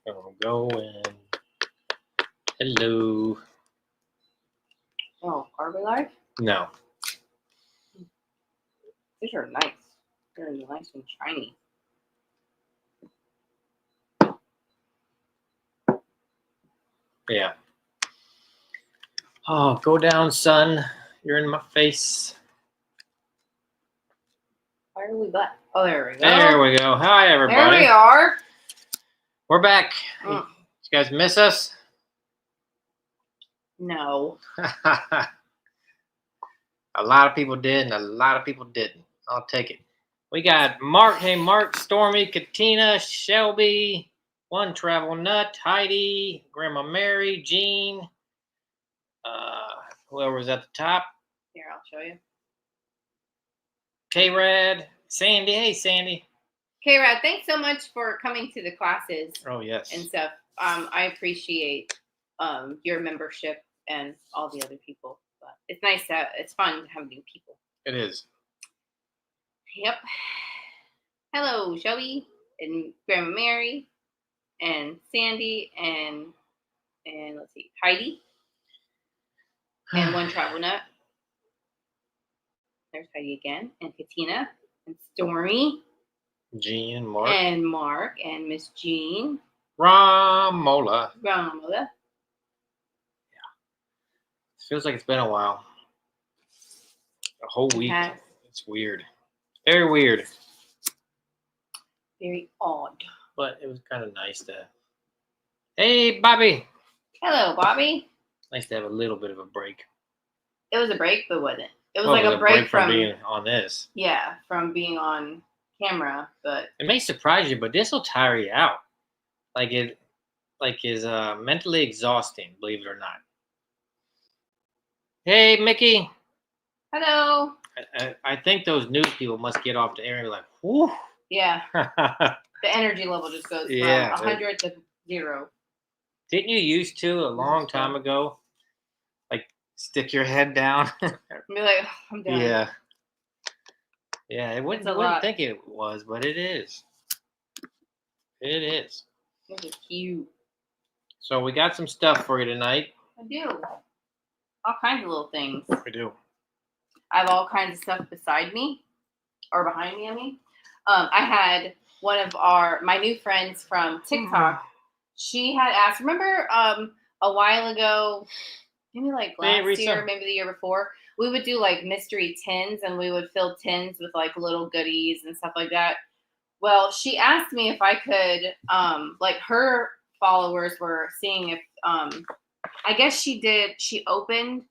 Gonna go and hello. Oh, are we live? No. These are nice. They're nice and shiny. Yeah. Oh, go down, son. You're in my face. Why are we black? Oh, there we go. There we go. Hi, everybody. There we are. We're back. Mm. You guys miss us? No. A lot of people did, and a lot of people didn't. I'll take it. We got Mark. Hey, Mark, Stormy, Katina, Shelby, One Travel Nut, Heidi, Grandma Mary, Jean. Whoever was at the top. Here, I'll show you. K-Rad, Sandy. Hey, Sandy. K-Rad, thanks so much for coming to the classes. Oh, yes. And stuff. I appreciate your membership and all the other people. But it's nice it's fun to have new people. It is. Yep. Hello, Shelby and Grandma Mary and Sandy and let's see, Heidi and One Travel Nut. There's Heidi again and Katina and Stormy. Jean and Mark. And Mark and Miss Jean. Ramola. Ramola. Yeah. It feels like it's been a while. A whole week. It's weird. Very weird. Very odd. But it was kind of nice to... Hey, Bobby. Hello, Bobby. Nice to have a little bit of a break. It was a break, but wasn't. It was like a break from being on this. Yeah, from being on camera, but... It may surprise you, but this will tire you out. Like it is mentally exhausting, believe it or not. Hey, Mickey. Hello. I think those news people must get off the air and be like, whoo. Yeah. The energy level just goes from 100 to 0. Didn't you used to a long time ago, like stick your head down? Be like, oh, I'm done. Yeah. Yeah, you wouldn't think it was, but it is. It is. This is cute. So we got some stuff for you tonight. I do. All kinds of little things. We do. I have all kinds of stuff beside me, or behind me, I mean. I had one of my new friends from TikTok. She had asked, remember a while ago, maybe like last year, maybe the year before, we would do like mystery tins, and we would fill tins with like little goodies and stuff like that. Well, she asked me if I could, like her followers were seeing if, I guess she opened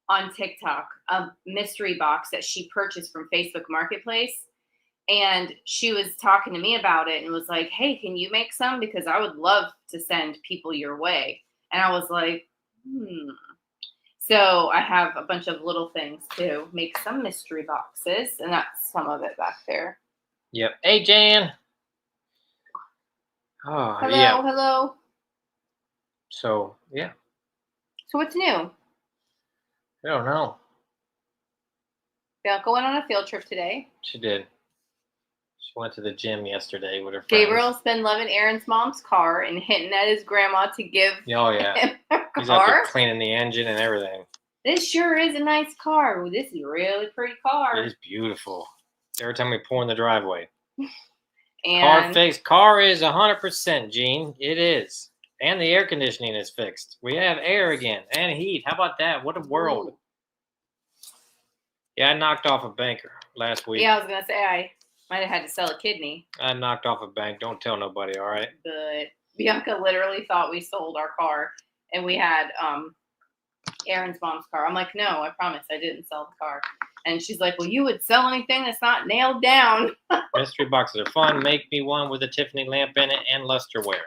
on TikTok a mystery box that she purchased from Facebook Marketplace. And she was talking to me about it and was like, hey, can you make some? Because I would love to send people your way. And I was like, So I have a bunch of little things to make some mystery boxes. And that's some of it back there. Yep. Hey, Jan. Oh, hello, yeah. Hello. So, yeah. So what's new? I don't know. Bianca went on a field trip today. She did. She went to the gym yesterday with her friends. Gabriel's been loving Aaron's mom's car and hinting at his grandma to give him a He's car. out there cleaning the engine and everything. This sure is a nice car. Ooh, this is a really pretty car. It is beautiful. Every time we pull in the driveway. And Car fixed. Car is 100%, Gene. It is. And the air conditioning is fixed. We have air again and heat. How about that? What a world. Ooh. Yeah, I knocked off a banker last week. Yeah, I was going to say I might have had to sell a kidney. I knocked off a bank. Don't tell nobody, all right? But Bianca literally thought we sold our car, and we had Aaron's mom's car. I'm like, no, I promise I didn't sell the car. And she's like, well, you would sell anything that's not nailed down. Mystery boxes are fun. Make me one with a Tiffany lamp in it and lusterware.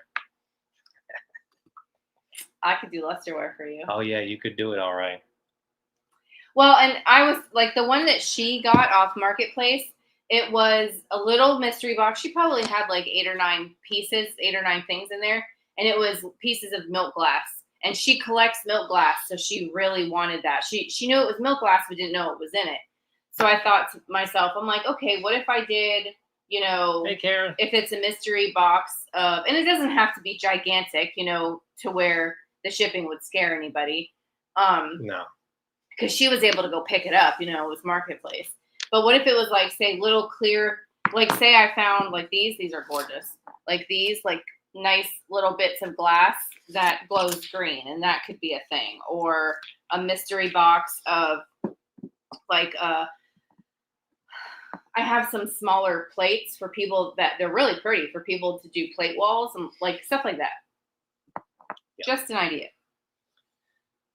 I could do lusterware for you. Oh, yeah, you could do it all right. Well, and I was like the one that she got off Marketplace. It was a little mystery box. She probably had like 8 or 9 pieces, 8 or 9 things in there. And it was pieces of milk glass. And she collects milk glass, so she really wanted that. She knew it was milk glass, but didn't know it was in it. So I thought to myself, I'm like, okay, what if I did you know, Hey, Karen. if it's a mystery box of, and it doesn't have to be gigantic, you know, to where the shipping would scare anybody. No. Because she was able to go pick it up, you know, it was marketplace. But what if it was like, say, little clear, like say I found like these are gorgeous, like these like nice little bits of glass that glows green, and that could be a thing, or a mystery box of like I have some smaller plates for people that they're really pretty for people to do plate walls and like stuff like that. Yeah. Just an idea.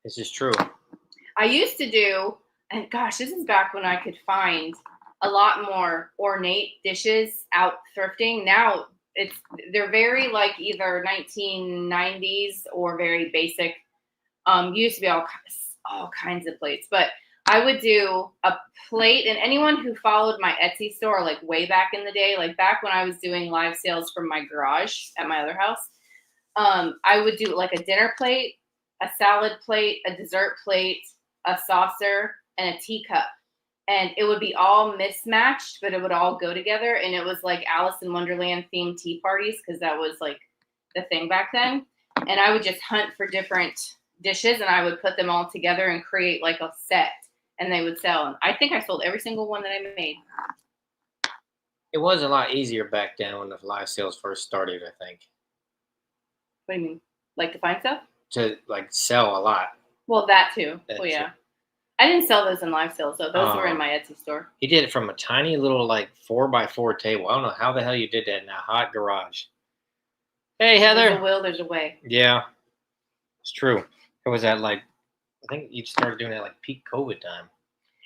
This is true. I used to do, and gosh, this is back when I could find a lot more ornate dishes out thrifting. Now they're very like either 1990s or very basic. Used to be all kinds of plates, but I would do a plate, and anyone who followed my Etsy store like way back in the day, like back when I was doing live sales from my garage at my other house, I would do like a dinner plate, a salad plate, a dessert plate, a saucer, and a teacup. And it would be all mismatched, but it would all go together. And it was like Alice in Wonderland themed tea parties, because that was like the thing back then. And I would just hunt for different dishes, and I would put them all together and create like a set, and they would sell. And I think I sold every single one that I made. It was a lot easier back then when the live sales first started, I think. What do you mean? Like to find stuff? To like sell a lot. Well, that too. That well, yeah. too. I didn't sell those in live sales, though. Those were in my Etsy store. He did it from a tiny little like 4x4 table. I don't know how the hell you did that in a hot garage. Hey, Heather. There's a will, there's a way. Yeah, it's true. It was at like, I think you started doing it like peak COVID time.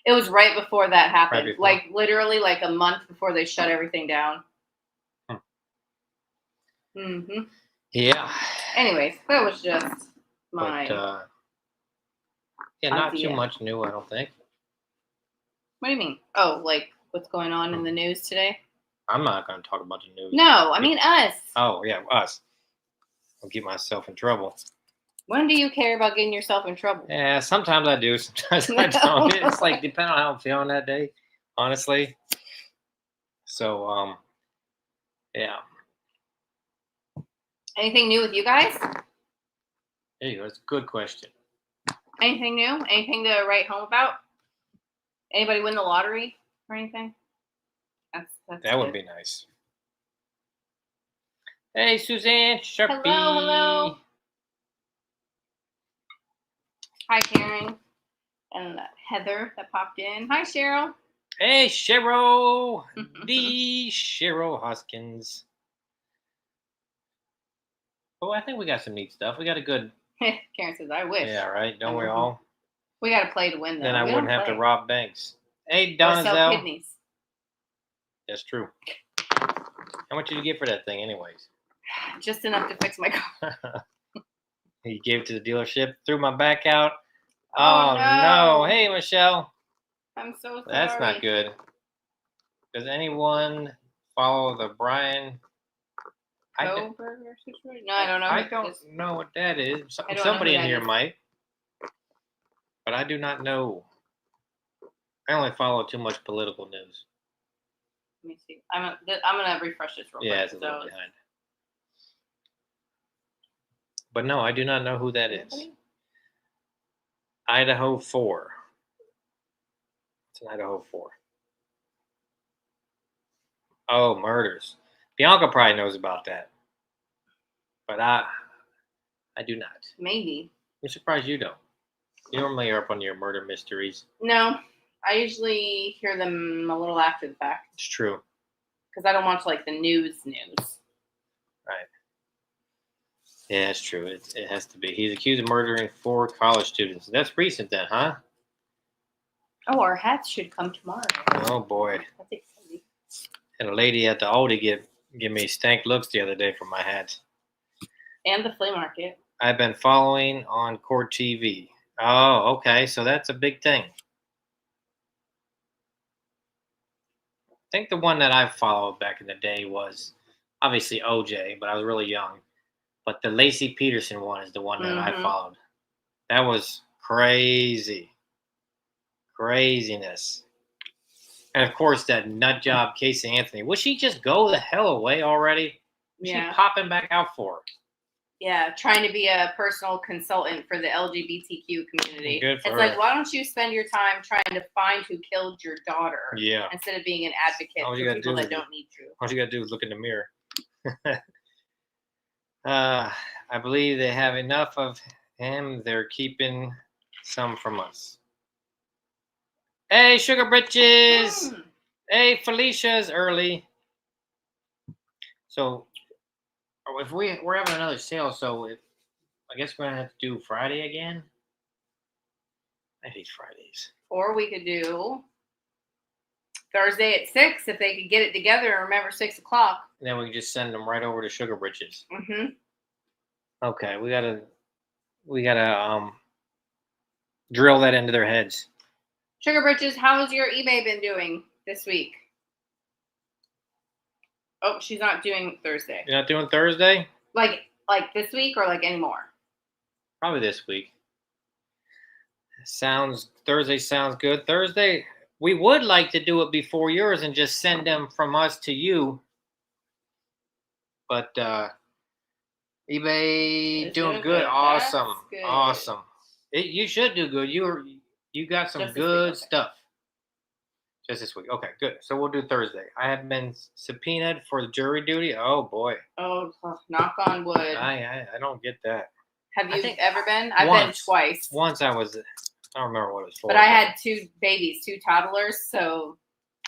It was right before that happened. Right before. Like literally like a month before they shut everything down. Mm-hmm. Yeah. Anyways, that was just my yeah, not idea. too much new, I don't think. What do you mean? Oh, like what's going on in the news today? I'm not going to talk about the news. No, I mean us. Oh, yeah, us. I'll get myself in trouble. When do you care about getting yourself in trouble? Yeah, sometimes I do. Sometimes I don't. It's like depending on how I'm feeling that day, honestly. So, yeah. Anything new with you guys? There you go. It's a good question. Anything new? Anything to write home about? Anybody win the lottery or anything? That would be nice. Hey, Suzanne Sharpie. Hello. Hi, Karen. And Heather that popped in. Hi, Cheryl. Hey, Cheryl. The Cheryl Hoskins. Oh, I think we got some neat stuff. We got a good... Karen says, I wish. Yeah, right. Don't we all? We got to play to win, though. Then I wouldn't have to rob banks. Hey, Or sell Donzel. kidneys. That's true. How much did you get for that thing anyways? Just enough to fix my car. You gave it to the dealership, threw my back out. Oh, no. Hey, Michelle. I'm so sorry. That's not good. Does anyone follow the Brian? Burger situation? No, I don't know. I don't know what that is. Somebody in here might. But I do not know. I only follow too much political news. Let me see. I'm gonna refresh this real quick. Yeah, it's a little behind. But no, I do not know who that is. Idaho 4. It's an Idaho 4. Oh, murders. Bianca probably knows about that. But I do not. Maybe. I'm surprised you don't. You normally are up on your murder mysteries. No, I usually hear them a little after the fact. It's true. Because I don't watch like the news. Right. Yeah, it's true. It has to be. He's accused of murdering 4 college students. That's recent then, huh? Oh, our hats should come tomorrow. Oh, boy. That's exciting. And a lady at the Aldi give me stank looks the other day for my hats. And the flea market. I've been following on Court TV. Oh, okay. So that's a big thing. I think the one that I followed back in the day was obviously OJ, but I was really young. But the Lacey Peterson one is the one that I followed. That was crazy. Craziness. And of course, that nut job, Casey Anthony. Will she just go the hell away already? What's she popping back out for? Yeah, trying to be a personal consultant for the LGBTQ community. Good for her. Like, why don't you spend your time trying to find who killed your daughter? Yeah. Instead of being an advocate for people that don't need to. All you gotta do is look in the mirror. I believe they have enough of him. They're keeping some from us. Hey, Sugar Britches. Hey, Felicia's early. So, if we're having another sale, so I guess we're gonna have to do Friday again. I hate Fridays. Or we could do Thursday at 6 if they could get it together and remember 6 o'clock. And then we can just send them right over to Sugar Britches. Mm-hmm. Okay, we gotta drill that into their heads. Sugar Britches, how's your eBay been doing this week? Oh, she's not doing Thursday. You're not doing Thursday? Like this week or like anymore? Probably this week. Thursday sounds good. Thursday, we would like to do it before yours and just send them from us to you. But eBay doing good. Awesome. Good. Awesome. You should do good. You got some good stuff. Just this week. Okay, good. So we'll do Thursday. I have been subpoenaed for jury duty. Oh boy. Oh, knock on wood. I don't get that. Have you ever been? I've been twice. Once I don't remember what it was for. But I had 2 babies, 2 toddlers. So,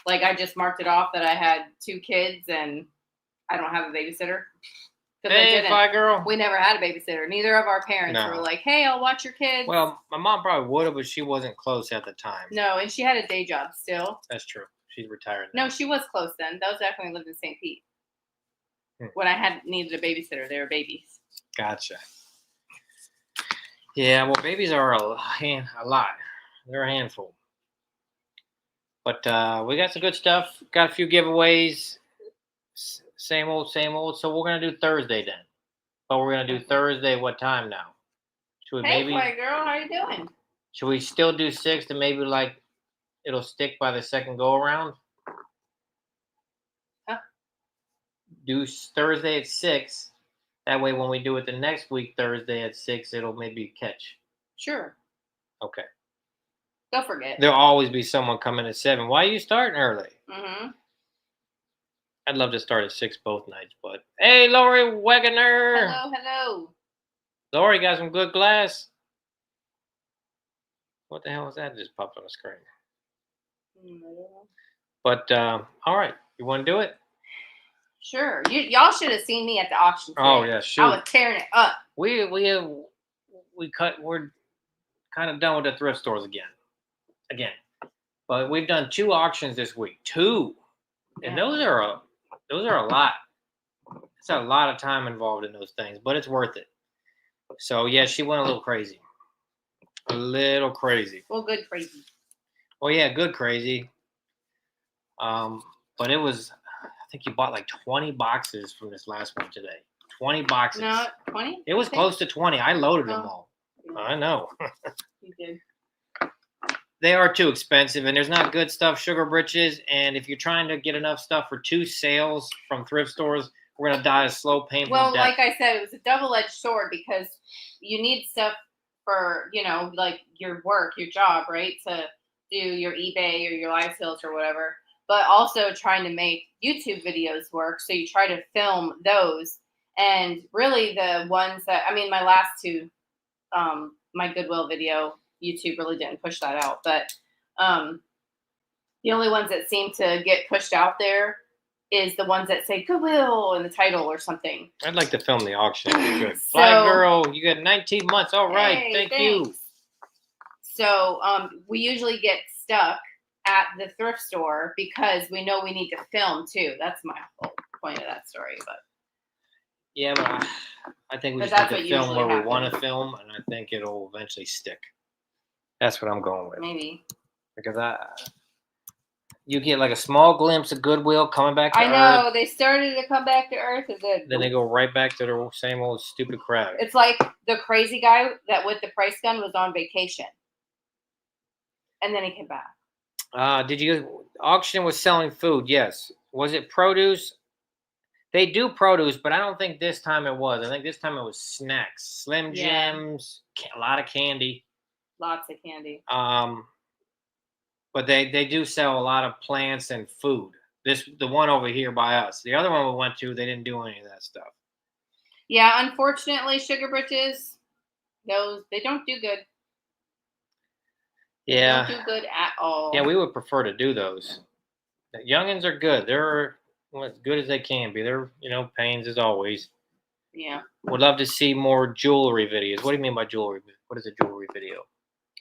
like, I just marked it off that I had 2 kids and I don't have a babysitter. Hey, Fly Girl. We never had a babysitter. Neither of our parents were like, hey, I'll watch your kids. Well, my mom probably would have, but she wasn't close at the time. No, and she had a day job still. That's true. She's retired now. No, she was close then. That was definitely lived in St. Pete. When I needed a babysitter, they were babies. Gotcha. Yeah, well, babies are a lot. They're a handful. But we got some good stuff. Got a few giveaways. Same old, same old. So we're going to do Thursday then. But we're going to do Thursday what time now? Should we White girl, how you doing? Should we still do 6 and maybe like it'll stick by the second go around? Huh? Do Thursday at 6. That way when we do it the next week, Thursday at 6, it'll maybe catch. Sure. Okay. Don't forget. There'll always be someone coming at 7. Why are you starting early? Mm-hmm. I'd love to start at 6 both nights, but hey, Lori Wegener. Hello. Lori got some good glass. What the hell was that just popped on the screen? But all right, you want to do it? Sure. Y'all should have seen me at the auction today. Oh yeah, shoot. I was tearing it up. We're kind of done with the thrift stores again. But we've done 2 auctions this week. 2. And those are a lot. It's a lot of time involved in those things, but it's worth it. So yeah, she went a little crazy. Well, good crazy. Well, yeah, good crazy. But it was, I think you bought like 20 boxes from this last one today. 20 boxes. No, 20? It was close to 20. I loaded them all. Yeah. I know. You did. They are too expensive, and there's not good stuff, Sugar Britches. And if you're trying to get enough stuff for 2 sales from thrift stores, we're going to die a slow, painful death. Well, like I said, it was a double-edged sword because you need stuff for, like your work, your job, right? To do your eBay or your live sales or whatever. But also trying to make YouTube videos work. So you try to film those. And really the ones that, my last 2, my Goodwill video, YouTube really didn't push that out. But the only ones that seem to get pushed out there is the ones that say Goodwill in the title or something. I'd like to film the auction. Good. Fly Girl, you got 19 months. All right. Hey, Thank you. So we usually get stuck at the thrift store because we know we need to film too. That's my whole point of that story. But yeah, but I think we just have to film where we want to film, and I think it'll eventually stick. That's what I'm going with. Maybe. Because you get like a small glimpse of Goodwill coming back to Earth. I know. They started to come back to Earth. And then they go right back to their same old stupid crap. It's like the crazy guy that with the price gun was on vacation. And then he came back. Did you auction was selling food? Yes. Was it produce? They do produce, but I don't think this time it was. I think this time it was snacks, Slim Yeah. Jims, a lot of candy. Lots of candy. But they do sell a lot of plants and food. The one over here by us. The other one we went to, they didn't do any of that stuff. Yeah, unfortunately, Sugar Britches, they don't do good. They don't do good at all. Yeah, we would prefer to do those. The youngins are good. They're as good as they can be. They're pains as always. Yeah. Would love to see more jewelry videos. What do you mean by jewelry? What is a jewelry video?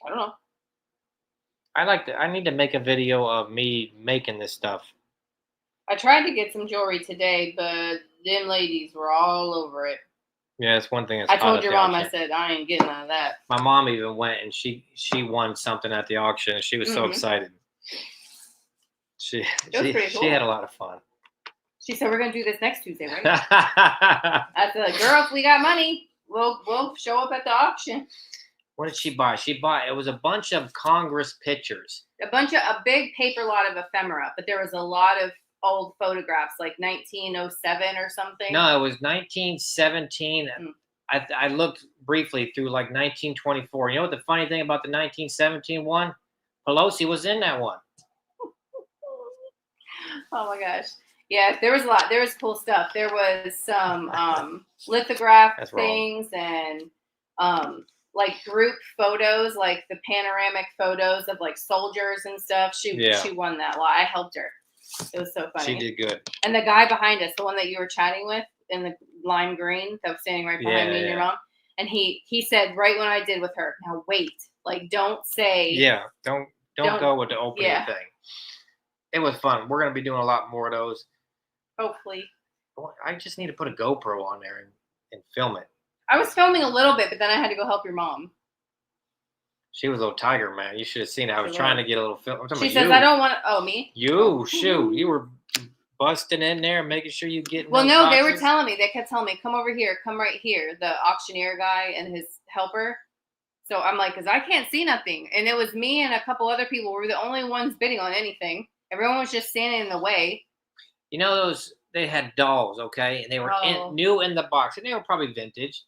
I don't know. I need to make a video of me making this stuff. I tried to get some jewelry today, but them ladies were all over it. Yeah, that's one thing. I told your mom, I said, I ain't getting none of that. My mom even went and she won something at the auction and she was so excited. She had a lot of fun. She said, we're going to do this next Tuesday, right? I said, girl, if we got money, we'll show up at the auction. What did she buy? It was a bunch of Congress pictures. A big paper lot of ephemera, but there was a lot of old photographs, like 1907 or something. No, it was 1917. I looked briefly through like 1924. You know what the funny thing about the 1917 one? Pelosi was in that one. Oh my gosh. Yeah, there was a lot. There was cool stuff. There was some lithograph things and like group photos, like the panoramic photos of like soldiers and stuff. She won that lot. I helped her. It was so funny. She did good. And the guy behind us, the one that you were chatting with in the lime green that was standing right behind me and your mom, and he said right when I did with her, now wait, like don't say. Yeah, don't go with the opening thing. It was fun. We're gonna be doing a lot more of those. Hopefully. I just need to put a GoPro on there and film it. I was filming a little bit, but then I had to go help your mom. She was a little tiger, man. You should have seen it. I was trying to get a little film. She says, I don't want to. Oh, me? You, shoot. You were busting in there, making sure you get. Well, no, they were telling me. They kept telling me, come over here. Come right here. The auctioneer guy and his helper. So I'm like, because I can't see nothing. And it was me and a couple other people. We were the only ones bidding on anything. Everyone was just standing in the way. You know, they had dolls, okay? And they were new in the box. And they were probably vintage.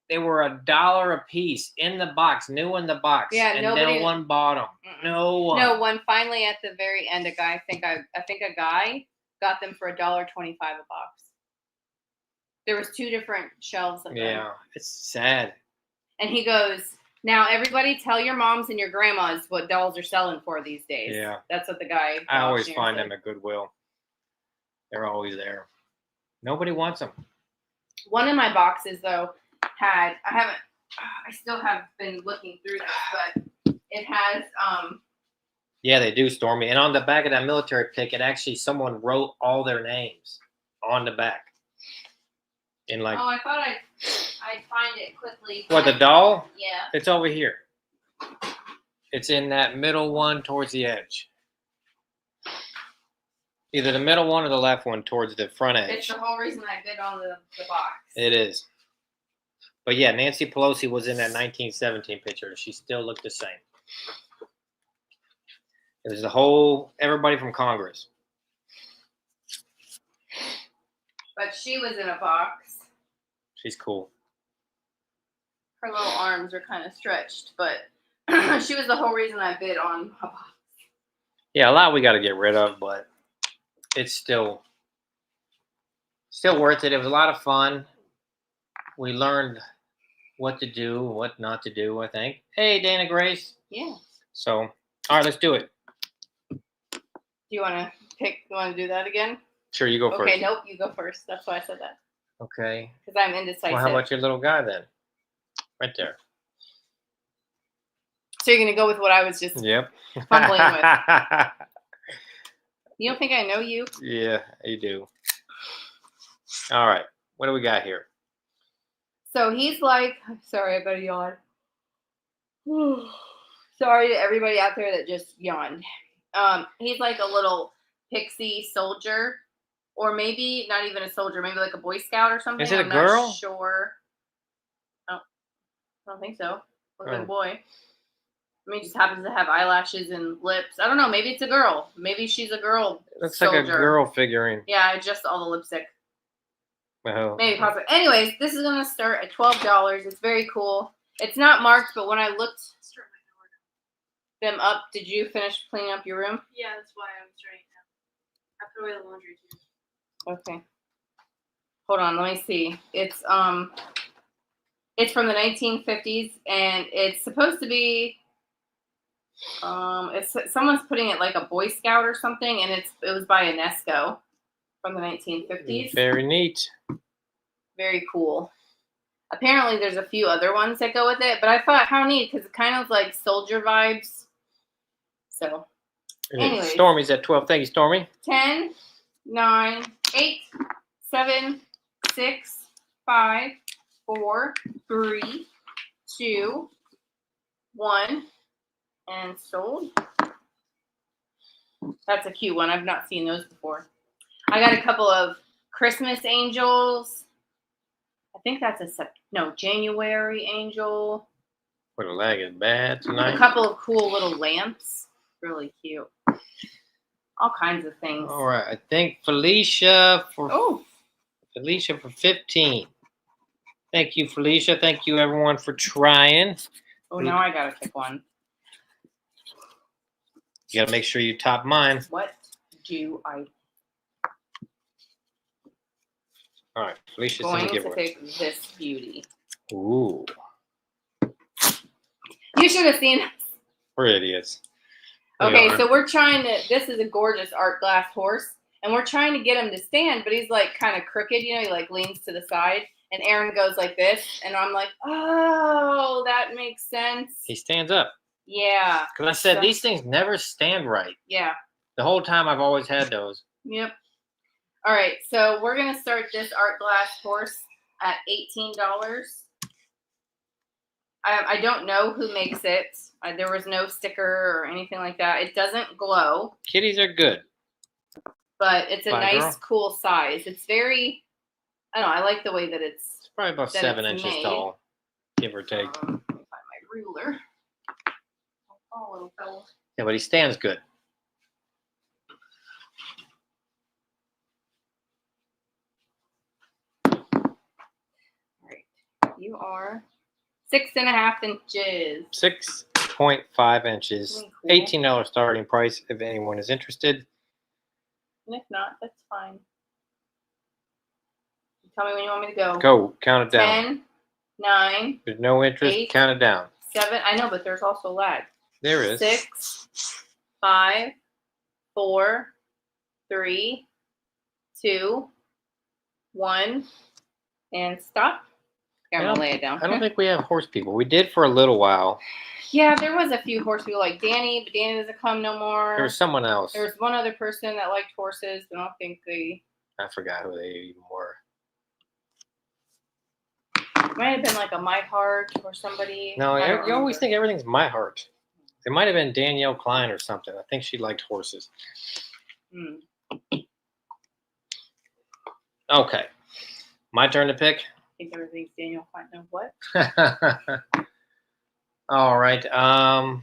They were $1 a piece in the box, new in the box. Yeah, and no one bought them. No one. No one. Finally, at the very end, a guy. I think a guy got them for $1.25 a box. There was 2 different shelves of them. Yeah, it's sad. And he goes, now everybody, tell your moms and your grandmas what dolls are selling for these days. Yeah, that's what the guy. I always find them at Goodwill. They're always there. Nobody wants them. One of my boxes, though. I still have been looking through this, but it has yeah, they do, Stormy. And on the back of that military pick, someone wrote all their names on the back. In like, I thought I'd find it quickly. What, the doll? Yeah. It's over here. It's in that middle one towards the edge. Either the middle one or the left one towards the front edge. It's the whole reason I bid on the box. It is. But yeah, Nancy Pelosi was in that 1917 picture. She still looked the same. It was everybody from Congress. But she was in a box. She's cool. Her little arms are kind of stretched, but she was the whole reason I bid on a box. Yeah, a lot we got to get rid of, but it's still worth it. It was a lot of fun. We learned what to do, what not to do, I think. Hey, Dana Grace. Yeah. So, all right, let's do it. Do you want to pick? You want to do that again? Sure, you go first. Okay, nope, you go first. That's why I said that. Okay. Because I'm indecisive. Well, how about your little guy then? Right there. So you're going to go with what I was just fumbling with. You don't think I know you? Yeah, you do. All right. What do we got here? So he's like, sorry, I better yawn. Sorry to everybody out there that just yawned. He's like a little pixie soldier, or maybe not even a soldier, maybe like a Boy Scout or something. Is it a girl? Not sure. Oh, I don't think so. Looks like a boy. I mean, just happens to have eyelashes and lips. I don't know. Maybe it's a girl. Maybe she's a girl. Looks like a girl figurine. Yeah, just all the lipstick. Oh. Maybe possibly. Anyways, this is gonna start at $12. It's very cool. It's not marked, but when I looked them up, did you finish cleaning up your room? Yeah, that's why I'm starting now. I put away the laundry too. Okay. Hold on, let me see. It's from the 1950s, and it's supposed to be it's someone's putting it like a Boy Scout or something, and it was by UNESCO from the 1950s. Very neat. Very cool. Apparently, there's a few other ones that go with it, but I thought how neat because it kind of like soldier vibes. So, anyways, Stormy's at 12. Thank you, Stormy. 10, 9, 8, 7, 6, 5, 4, 3, 2, 1, and sold. That's a cute one. I've not seen those before. I got a couple of Christmas angels. I think that's a January angel. What a lag is bad tonight. A couple of cool little lamps. Really cute. All kinds of things. All right. I think Felicia for 15. Thank you, Felicia. Thank you, everyone, for trying. Oh, now I gotta pick one. You gotta make sure you top mine. What do I? All right, Felicia's Going gonna give to one. pick this beauty. Ooh, You should have seen. pretty is. Okay, so we're trying to. This is a gorgeous art glass horse, and we're trying to get him to stand, but he's like kind of crooked. You know, he like leans to the side, and Aaron goes like this, and I'm like, oh, that makes sense. He stands up. Yeah. Because I said these things never stand right. Yeah. The whole time I've always had those. Yep. All right, so we're gonna start this art glass horse at $18. I don't know who makes it. There was no sticker or anything like that. It doesn't glow. Kitties are good. But it's a Bye, nice, girl. cool size. It's very, I don't know, I like the way that it's Probably about that 7 it's inches made. tall, give or take. Let me find my ruler. Oh, little fella. Yeah, but he stands good. All right. You are 6.5 inches. 6.5 inches. Cool. $18 starting price if anyone is interested. And if not, that's fine. Tell me when you want me to go. Go, count it down. 10, 9. There's no interest, 8, count it down. 7. I know, but there's also lag. There is. 6, 5, 4, 3, 2, 1, and stop. I'm gonna lay it down. I don't think we have horse people. We did for a little while. Yeah, there was a few horse people like Danny, but Danny doesn't come no more. There was someone else. There was one other person that liked horses, but I don't think they. I forgot who they even were. Might have been like a My Heart or somebody. No, I you don't always remember. think everything's My Heart. It might have been Danielle Klein or something. I think she liked horses. Okay. My turn to pick. I think everything's Daniel Klein. No, what? All right. How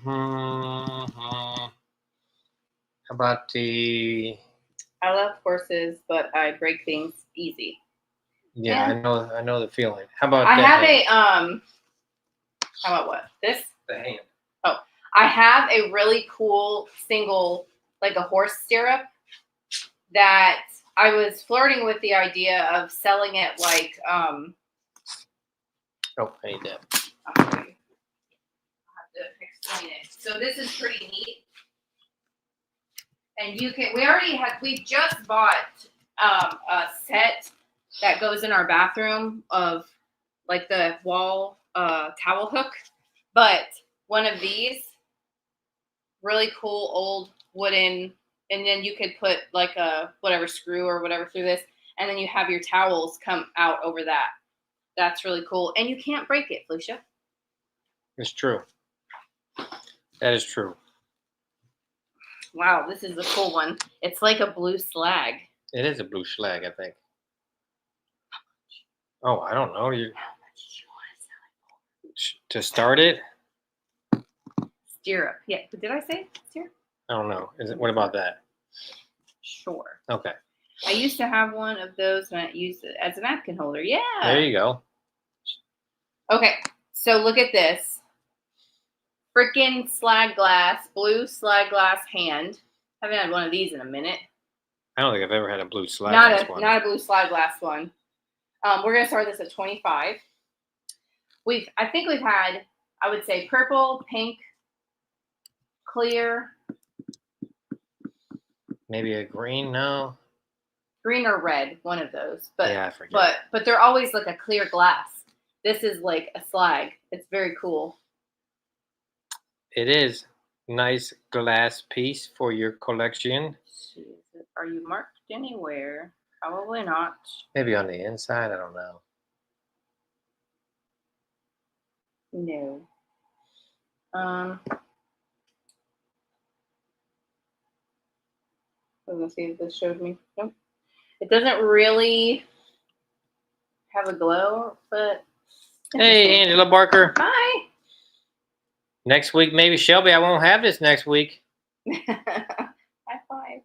about the? I love horses, but I break things easy. Yeah, Yeah. I know the feeling. How about? I that have hand? How about what? This? The hand. Oh, I have a really cool single, like a horse stirrup that I was flirting with the idea of selling it like Oh, I need that. I'll have to explain it. So this is pretty neat. And you can, we just bought a set that goes in our bathroom of like the wall towel hook. But one of these really cool old wooden, and then you could put like a whatever screw or whatever through this, and then you have your towels come out over that. That's really cool. And you can't break it, Felicia. It's true. That is true. Wow, this is a cool one. It's like a blue slag. It is a blue schlag, I think. Oh, I don't know. You How much do you want to sell it to start it? Syrup. Yeah. Did I say syrup? I don't know. What about that? Sure. Okay. I used to have one of those and I used it as a napkin holder. Yeah. There you go. Okay. So look at this. Freaking slag glass, blue slag glass hand. Haven't had one of these in a minute. I don't think I've ever had a blue slide one. Not a blue slag glass one. We're gonna start this at 25. I think we've had, I would say, purple, pink, clear, Maybe a green? No. green or red, one of those. But Yeah, I forget. but they're always like a clear glass. This is like a slag. It's very cool. It is nice glass piece for your collection. Jeez, are you marked anywhere? Probably not. Maybe on the inside. I don't know. No. I was gonna see if this showed me. Nope. It doesn't really have a glow, but Hey, Angela Barker. hi. Next week, maybe Shelby. I won't have this next week. High five.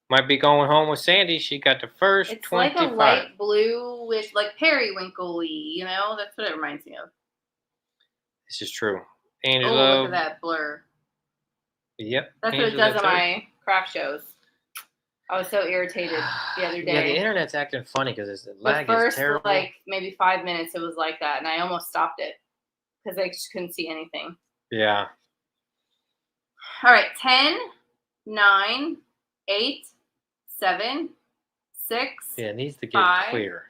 Might be going home with Sandy. She got the first It's 25. like a light bluish, like periwinkle-y, you know? That's what it reminds me of. This is true. Oh, Angela. look at that blur. Yep. That's what it does on my craft shows. I was so irritated the other day. Yeah, the internet's acting funny because the The lag is first, terrible. like, maybe 5 minutes, it was like that, and I almost stopped it because I just couldn't see anything. Yeah. All right, 10, 9, 8, 7, 6, Yeah, it needs to get 5, clear.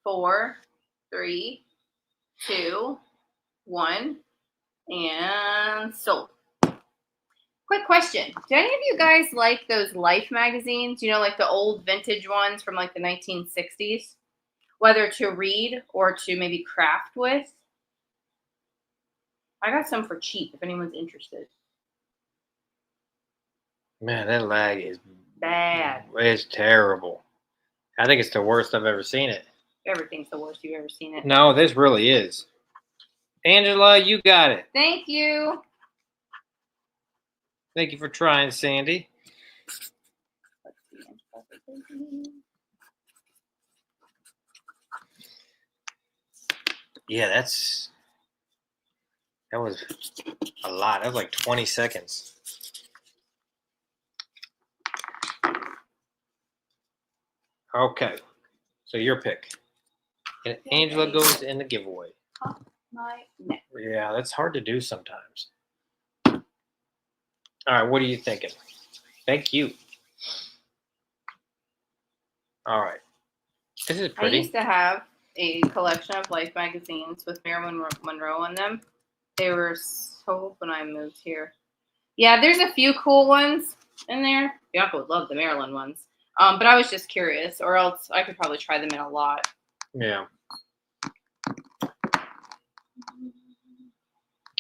4, 3, 2, 1, and sold. Quick question. Do any of you guys like those Life magazines? You know, like the old vintage ones from like the 1960s? Whether to read or to maybe craft with? I got some for cheap if anyone's interested. Man, that lag is Bad. It's terrible. I think it's the worst I've ever seen it. Everything's the worst you've ever seen it. No, this really is. Angela, you got it. Thank you. Thank you for trying, Sandy. Let's see. Yeah, that was a lot. That was like 20 seconds. Okay, so your pick. And Angela goes in the giveaway. My neck. Yeah, that's hard to do sometimes. All right, what are you thinking? Thank you. All right. This is I pretty. used to have a collection of Life magazines with Marilyn Monroe on them. They were sold when I moved here. Yeah, there's a few cool ones in there. Bianca would love the Marilyn ones. But I was just curious, or else I could probably try them in a lot. Yeah.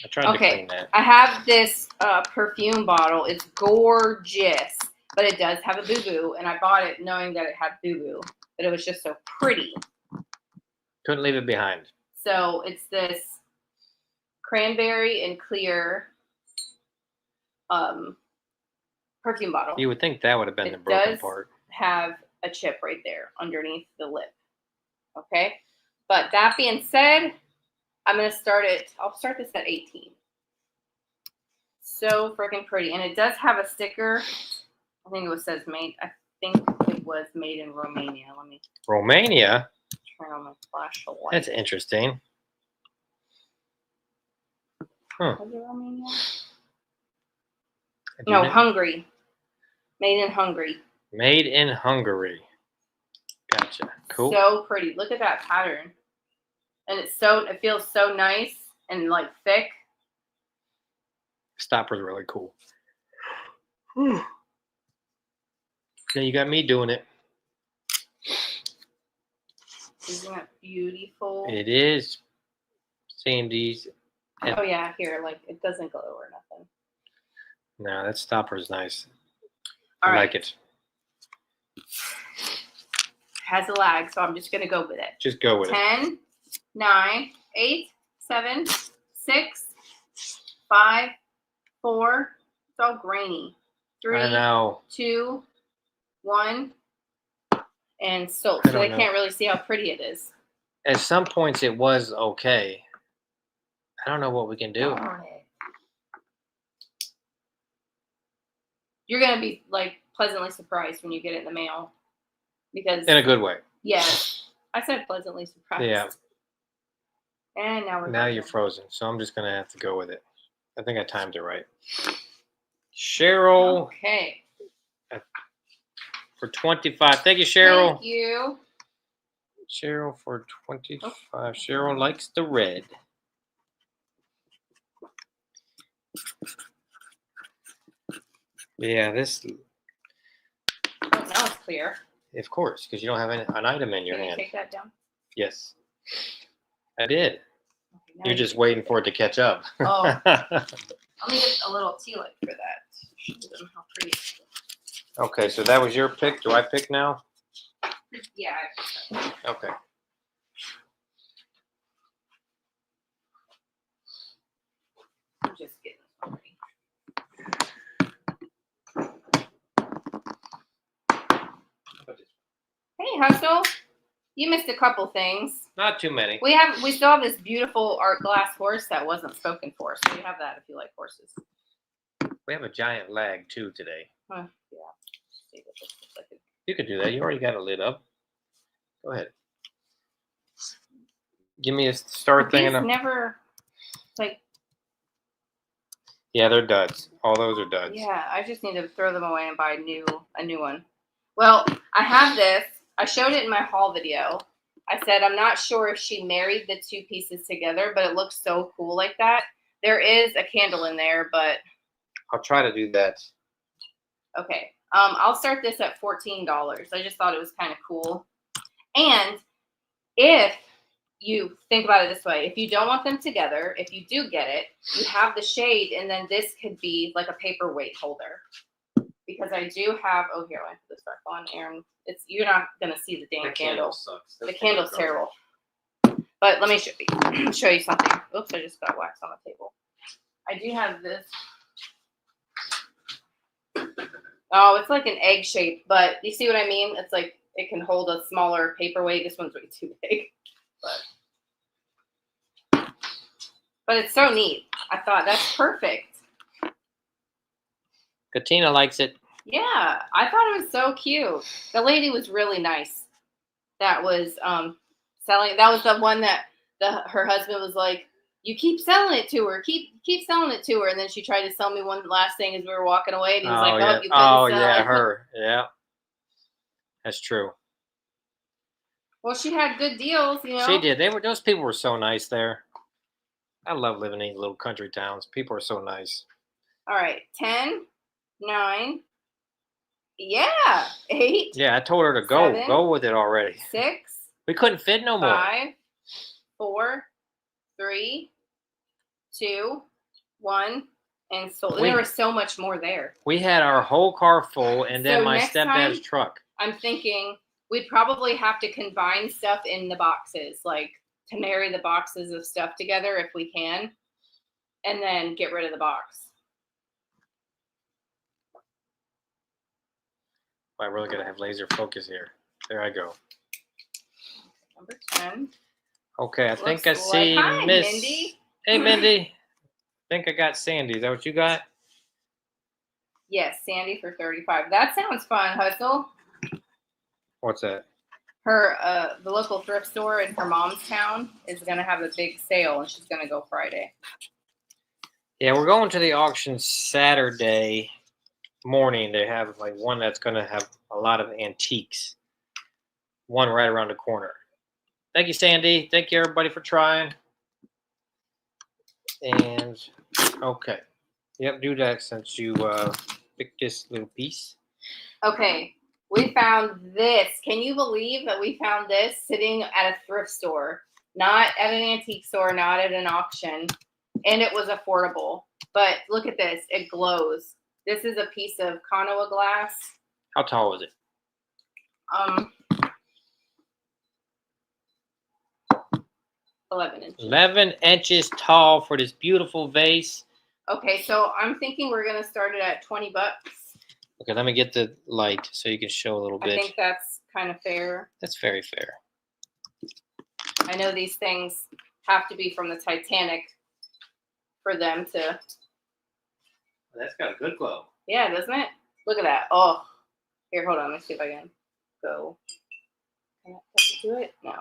I tried to clean that. I have this perfume bottle. It's gorgeous, but it does have a boo-boo, and I bought it knowing that it had boo-boo, but it was just so pretty. Couldn't leave it behind. So it's this cranberry and clear perfume bottle. You would think that would have been It the broken does part. have a chip right there underneath the lip. Okay? But that being said, I'm going to start it. I'll start this at 18. So freaking pretty. And it does have a sticker. I think it says made. I think it was made in Romania. Let me Romania? turn on my flashlight. That's interesting. Huh. Was it Romania? Do you No, know? Hungary. Made in Hungary. Made in Hungary. Gotcha. Cool. So pretty. Look at that pattern. And it feels so nice and like thick. Stopper's really cool. Now you got me doing it. Isn't that beautiful? It is. Sandy's. Oh yeah, here, like it doesn't glow or nothing. No, that stopper's nice. All I right. like it. Has a lag, so I'm just gonna go with it. Just go with it. 10, 9, 8, 7, 6, 5, 4. It's all grainy. 3, I know. 2, 1, and sold. I So they don't know. can't really see how pretty it is. At some points, it was okay. I don't know what we can do. Darn it. You're gonna be like pleasantly surprised when you get it in the mail, because In a good way. yes, I said pleasantly surprised. Yeah. And now we're Now you're frozen. frozen, so I'm just gonna have to go with it. I think I timed it right. Cheryl Okay. for 25. Thank you, Cheryl. Thank you. Cheryl for 25. Cheryl likes the red. Yeah, this, Oh, now it's clear. of course, because you don't have an item in your Can you hand. take that down? Yes, I did. Okay, now You're you just can waiting take for it to catch up. Oh. Let me get a little tea light for that. Show them how pretty it is. Okay, so that was your pick. Do I pick now? Yeah. Okay. I'm just getting this ready. Hey, Hustle. You missed a couple things. Not too many. We still have this beautiful art glass horse that wasn't spoken for, so we have that if you like horses. We have a giant lag too today. Huh, yeah. Stay with this a second. You could do that. You already got it lit up. Go ahead. Give me a start thing. These And never, like, yeah, they're duds. All those are duds. yeah, I just need to throw them away and buy a new one. Well, I have this. I showed it in my haul video. I said I'm not sure if she married the two pieces together, but it looks so cool like that. There is a candle in there, but I'll try to do that. okay. I'll start this at $14. I just thought it was kind of cool. And if you think about it this way, if you don't want them together, if you do get it, you have the shade, and then this could be like a paperweight holder. Because I do have, oh, here, I put this back on, Aaron. You're not going to see the damn candle. Sucks. The candle's terrible. But let me show you something. Oops, I just got wax on the table. I do have this. Oh, it's like an egg shape, but you see what I mean? It's like it can hold a smaller paperweight. This one's way too big. But it's so neat. I thought that's perfect. Katina likes it. Yeah, I thought it was so cute. The lady was really nice. That was selling. That was the one that her husband was like, "You keep selling it to her. Keep selling it to her." And then she tried to sell me one last thing as we were walking away. And he was like, yeah. "Oh, you couldn't sell it." Her. Yeah, that's true. Well, she had good deals, you know. She did. Those people were so nice there. I love living in these little country towns. People are so nice. All right, 10, 9, yeah, 8. Yeah, I told her to go. 7, Go with it already. 6. We couldn't fit no more. 5, 4, 3, 2, 1, and sold. There was so much more there. We had our whole car full, and then So my next stepdad's time- truck. I'm thinking we'd probably have to combine stuff in the boxes, like to marry the boxes of stuff together if we can, and then get rid of the box. I really gotta have laser focus here. There I go. Number 10. Okay, I think I Looks see like- Hi, Miss. Mindy. Hey, Mindy. I think I got Sandy. Is that what you got? Yes, Sandy for 35. That sounds fun, Hustle. What's that? Her the local thrift store in her mom's town is gonna have a big sale, and she's gonna go Friday. Yeah, we're going to the auction Saturday morning. They have like one that's gonna have a lot of antiques. One right around the corner. Thank you, Sandy. Thank you, everybody, for trying. And okay, yep, do that since you picked this little piece. Okay, we found this. Can you believe that we found this sitting at a thrift store? Not at an antique store, not at an auction. And it was affordable. But look at this. It glows. This is a piece of Kanoa glass. How tall was it? 11 inches. 11 inches tall for this beautiful vase. Okay, so I'm thinking we're gonna start it at $20. Okay, let me get the light so you can show a little I bit. think that's kind of fair. That's very fair. I know these things have to be from the Titanic for them to. That's got a good glow. Yeah, doesn't it? Look at that. Oh, here, hold on. Let's see if I can go. Can I do it? No.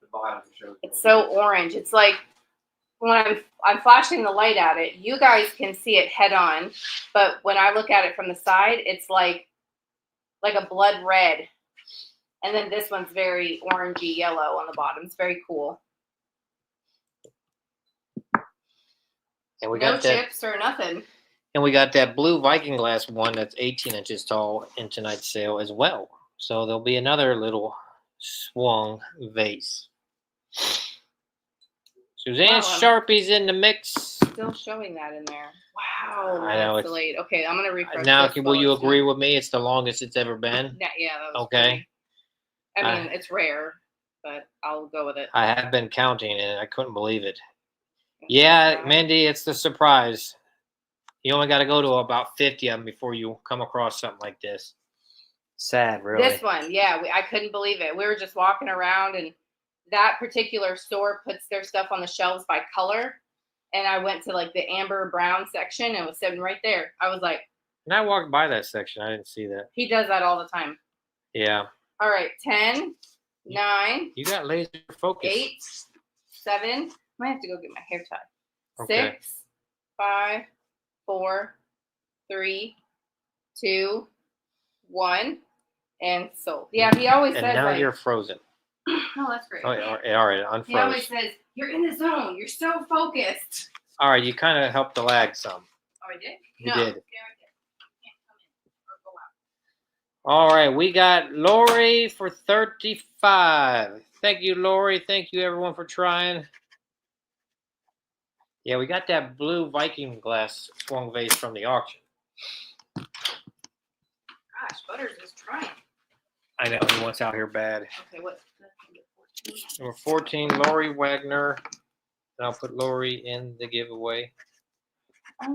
The bottom shows. It's so orange. It's like when I'm flashing the light at it, you guys can see it head on, but when I look at it from the side, it's like a blood red. And then this one's very orangey yellow on the bottom. It's very cool. And we No got that. chips or nothing. And we got that blue Viking glass one that's 18 inches tall in tonight's sale as well. So there'll be another little swung vase. Suzanne Wow, Sharpie's in the mix. Still showing that in there. Wow, I know, that's it's- delayed. Okay, I'm gonna refresh. Now, this will you while it's agree not- with me? It's the longest it's ever been. Yeah, that was Okay. pretty- I mean, it's rare, but I'll go with it. I have been counting and I couldn't believe it. Yeah, Mandy, it's the surprise. You only got to go to about 50 of them before you come across something like this. Sad, really. This one, yeah, I couldn't believe it. We were just walking around, and that particular store puts their stuff on the shelves by color. And I went to like the amber brown section, and it was sitting right there. I was like, And I walked by that section. I didn't see that. he does that all the time. Yeah. All right, 10, 9, You got laser focus. 8, 7. I might have to go get my hair tied. Okay. 6, 5, 4, 3, 2, 1, and sold. Yeah, he always And says now like, you're frozen. oh, that's great. Oh, yeah, all right, He always unfroze. says, you're in the zone. You're so focused. All right, you kind of helped the lag some. Oh, I did? You no, did. There I did. Can't come in or go out. All right, we got Lori for 35. Thank you, Lori. Thank you, everyone, for trying. Yeah, we got that blue Viking glass swung vase from the auction. Gosh, Butters is trying. I know, he wants out here bad. Okay, what? Number 14, Lori Wagner. And I'll put Lori in the giveaway. I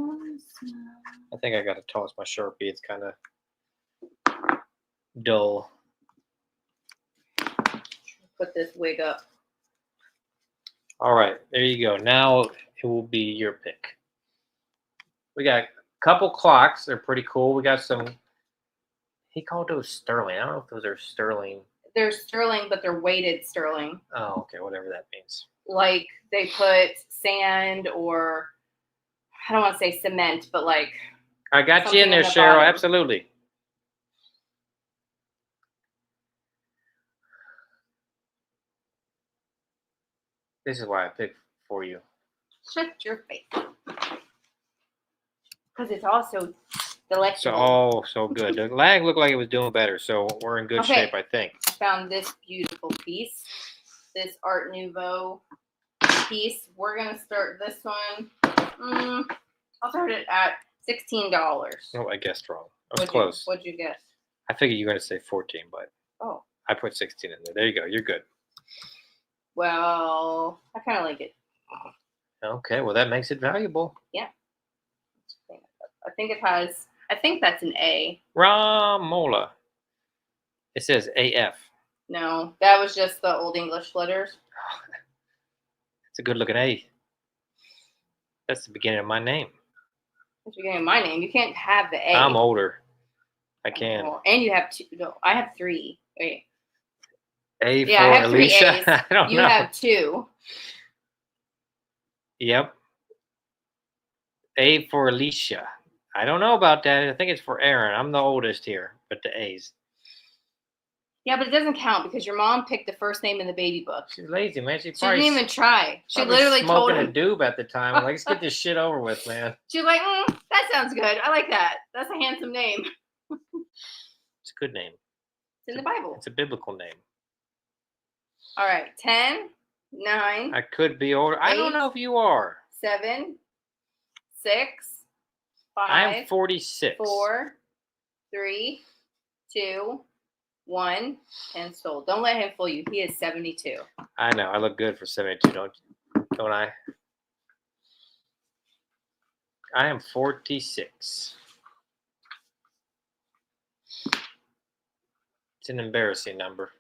think I got to toss my Sharpie. It's kind of dull. Put this wig up. All right, there you go. Now it will be your pick. We got a couple clocks. They're pretty cool. We got some. He called those sterling. I don't know if those are sterling. They're sterling, but they're weighted sterling. Oh, okay, whatever that means. Like they put sand or I don't want to say cement, but like I got you in something there, in the Cheryl. bottom. Absolutely. This is why I picked for you. shut your face. Because it's also delectable. So good. The lag looked like it was doing better, so we're in good Okay. shape, I think. I found this beautiful piece. This Art Nouveau piece. We're going to start this one. I'll start it at $16. Oh, I guessed wrong. I was close. What'd you guess? I figured you were going to say 14, but Oh, I put 16 in there. There you go. You're good. well, I kind of like it. Okay, well, that makes it valuable. I think that's an A. Ramola. It says AF. No, that was just the Old English letters. It's a good looking A. That's the beginning of my name. That's the beginning of my name. You can't have the A. I'm older. I can. Oh, and you have two. No, I have 3. Wait. A Yeah, I for have 3 Alicia. A's. I don't You know. have 2. Yep. A for Alicia. I don't know about that. I think it's for Aaron. I'm the oldest here, but the A's. Yeah, but it doesn't count because your mom picked the first name in the baby book. She's lazy, man. She didn't even try. She literally told smoking a him. doob at the time. I'm like, let's get this shit over with, man. She was like, that sounds good. I like that. That's a handsome name. It's a good name. It's in the Bible. It's a biblical name. All right. 10, 9, I could be older. I don't 8, know if you are. 7, 6, 5. I'm 46. 4, 3, 2, 1, and sold. Don't let him fool you. He is 72. I know. I look good for 72, don't I? I am 46. It's an embarrassing number.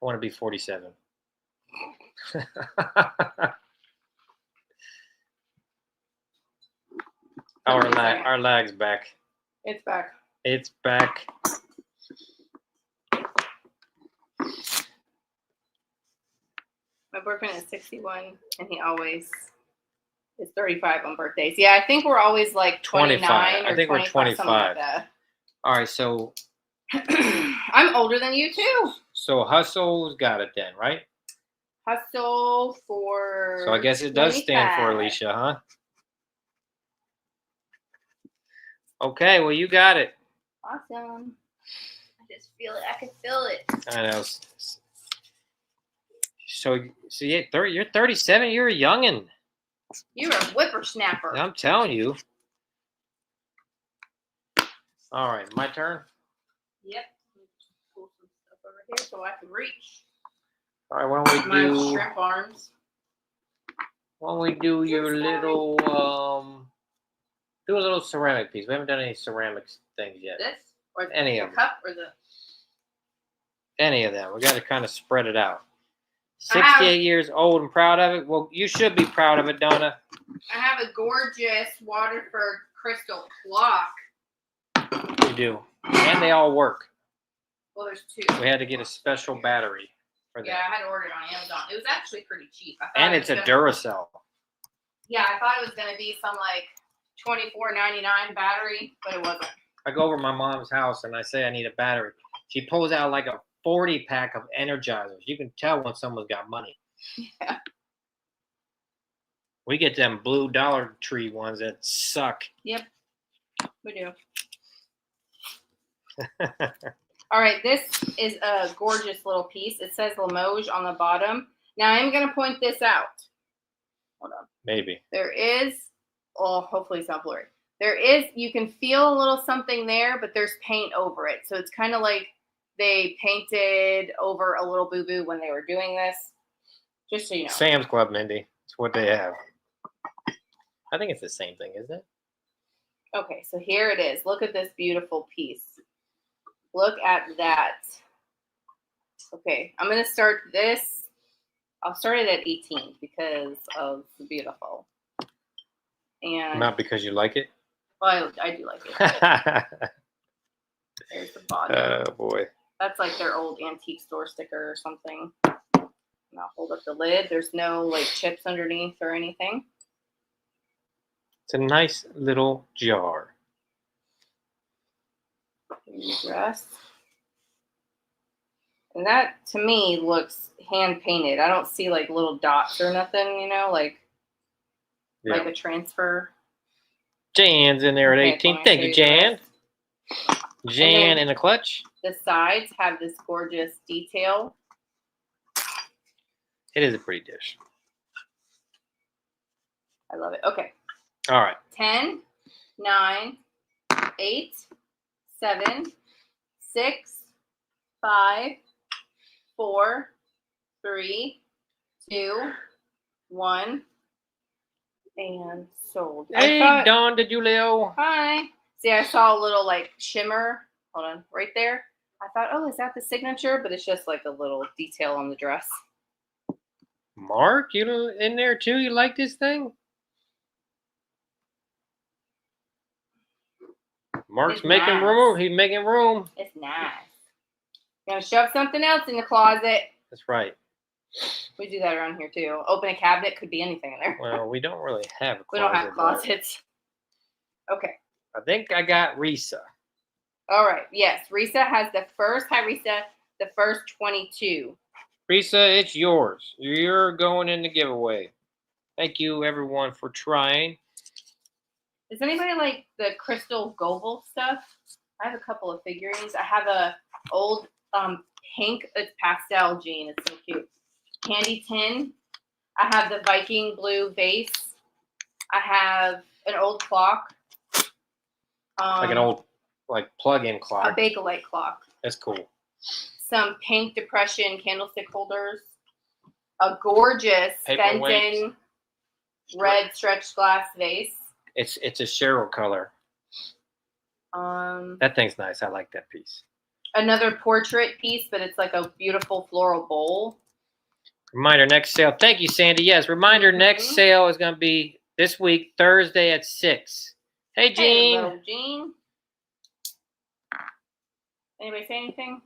I want to be 47. Our lag's back. It's back. It's back. My boyfriend is 61, and he always is 35 on birthdays. Yeah, I think we're always like 29 25. or I think we're 25, something like 25. that. All right, so I'm older than you too. Hustle's got it then, right? Hustle for. So I guess it does stand for 25. Alicia, huh? Okay, well you got it. Awesome. I just feel it. I can feel it. I know. So yeah, you're 37. You're a youngin'. You're a whippersnapper. I'm telling you. All right, my turn. Yep. Pull some stuff over here so I can reach. All right, why don't we My do? shrimp arms. Why don't we do your little do a little ceramic piece? We haven't done any ceramics things yet. This or Any the of them. cup or the. Any of them. We got to kind of spread it out. I have- 68 years old and proud of it. Well, you should be proud of it, Donna. I have a gorgeous Waterford crystal clock. You do, and they all work. Well, there's two. We had to get a special battery for that. Yeah, I had to order it on Amazon. It was actually pretty cheap. I thought And it it's a was Duracell. Yeah, I thought it was gonna be some like $24.99 battery, but it wasn't. I go over to my mom's house and I say I need a battery. She pulls out like a 40-pack of Energizers. You can tell when someone's got money. Yeah. We get them blue Dollar Tree ones that suck. Yep, we do. All right, this is a gorgeous little piece. It says Limoges on the bottom. Now I'm gonna point this out. Hold on. Maybe. There is, oh, hopefully it's not blurry. There is, you can feel a little something there, but there's paint over it. So it's kind of like they painted over a little boo-boo when they were doing this. Just so you know. Sam's Club, Mindy. It's what they have. I think it's the same thing, isn't it? Okay, so here it is. Look at this beautiful piece. Look at that. Okay, I'm going to start this. I'll start it at 18 because of the beautiful. And Not because you like it? well, I do like it. There's the bottom. Oh, boy. That's like their old antique store sticker or something. And I'll hold up the lid. There's no like chips underneath or anything. It's a nice little jar. Dress. And that to me looks hand painted. I don't see like little dots or nothing, you know, like Yeah. like a transfer. Jan's in there at Okay, 18. fine, Thank show you, the Jan. rest. Jan then- in the clutch. The sides have this gorgeous detail. It is a pretty dish. I love it. Okay. All right. 10, 9, 8, 7, 6, 5, 4, 3, 2, 1, and sold. Hey, I thought, Don DeJulio. hi. See, I saw a little like shimmer. Hold on, right there. I thought, oh, is that the signature? But it's just like a little detail on the dress. Mark, you in there too? You like this thing? Mark's It's making nice. room. He's making room. It's nice. Gonna shove something else in the closet. That's right. We do that around here too. Open a cabinet, could be anything in there. Well, we don't really have a closet. We don't have but closets. Okay. I think I got Risa. All right. Yes. Risa has the first. Hi, Risa. The first 22. Risa, it's yours. You're going in the giveaway. Thank you, everyone, for trying. Does anybody like the crystal Goble stuff? I have a couple of figurines. I have a old pink, it's pastel jean. It's so cute. Candy tin. I have the Viking blue vase. I have an old clock. Like an old, like plug-in a clock. Bakelite clock. That's cool. Some pink depression candlestick holders. A gorgeous Paperweights. Fenton red stretched glass vase. It's a Cheryl color. That thing's nice. I like that piece. Another portrait piece, but it's like a beautiful floral bowl. Reminder, next sale. Thank you, Sandy. Yes, reminder, next sale is going to be this week, Thursday at 6. Hey, Jean. Hey, little Jean. Anybody say anything?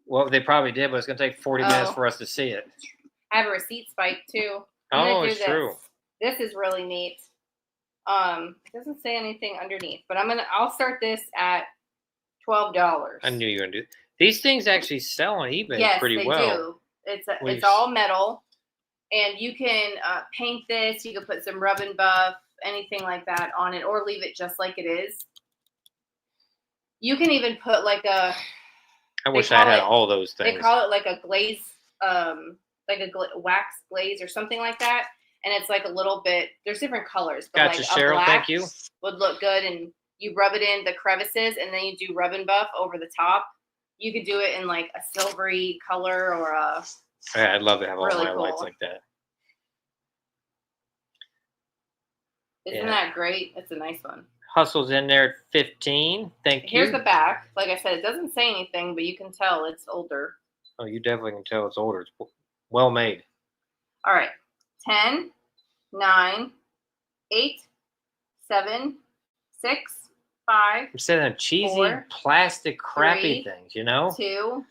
Well, they probably did, but it's going to take 40 minutes for us to see it. I have a receipt spike, too. Oh, it's true. This is really neat. It doesn't say anything underneath, but I'll start this at $12. I knew you were going to do it. These things actually sell on eBay pretty well. Yes, they do. It's all metal, and you can paint this. You can put some rub and buff, anything like that on it, or leave it just like it is. You can even put like a. I wish I had all those things. They call it like a glaze, wax glaze or something like that, and it's like a little bit. There's different colors. But Gotcha, like Cheryl. black Thank you. Would look good, and you rub it in the crevices, and then you do rub and buff over the top. You could do it in like a silvery color or a. Yeah, I'd love to have all really my cool. lights like that. Isn't that great? It's a nice one. Hustle's in there at 15. Thank you. Here's the back. Like I said, it doesn't say anything, but you can tell it's older. Oh, you definitely can tell it's older. It's well made. All right. 10, 9, 8, 7, 6, 5. Instead of cheesy 4, plastic crappy 3, things, you know? 2.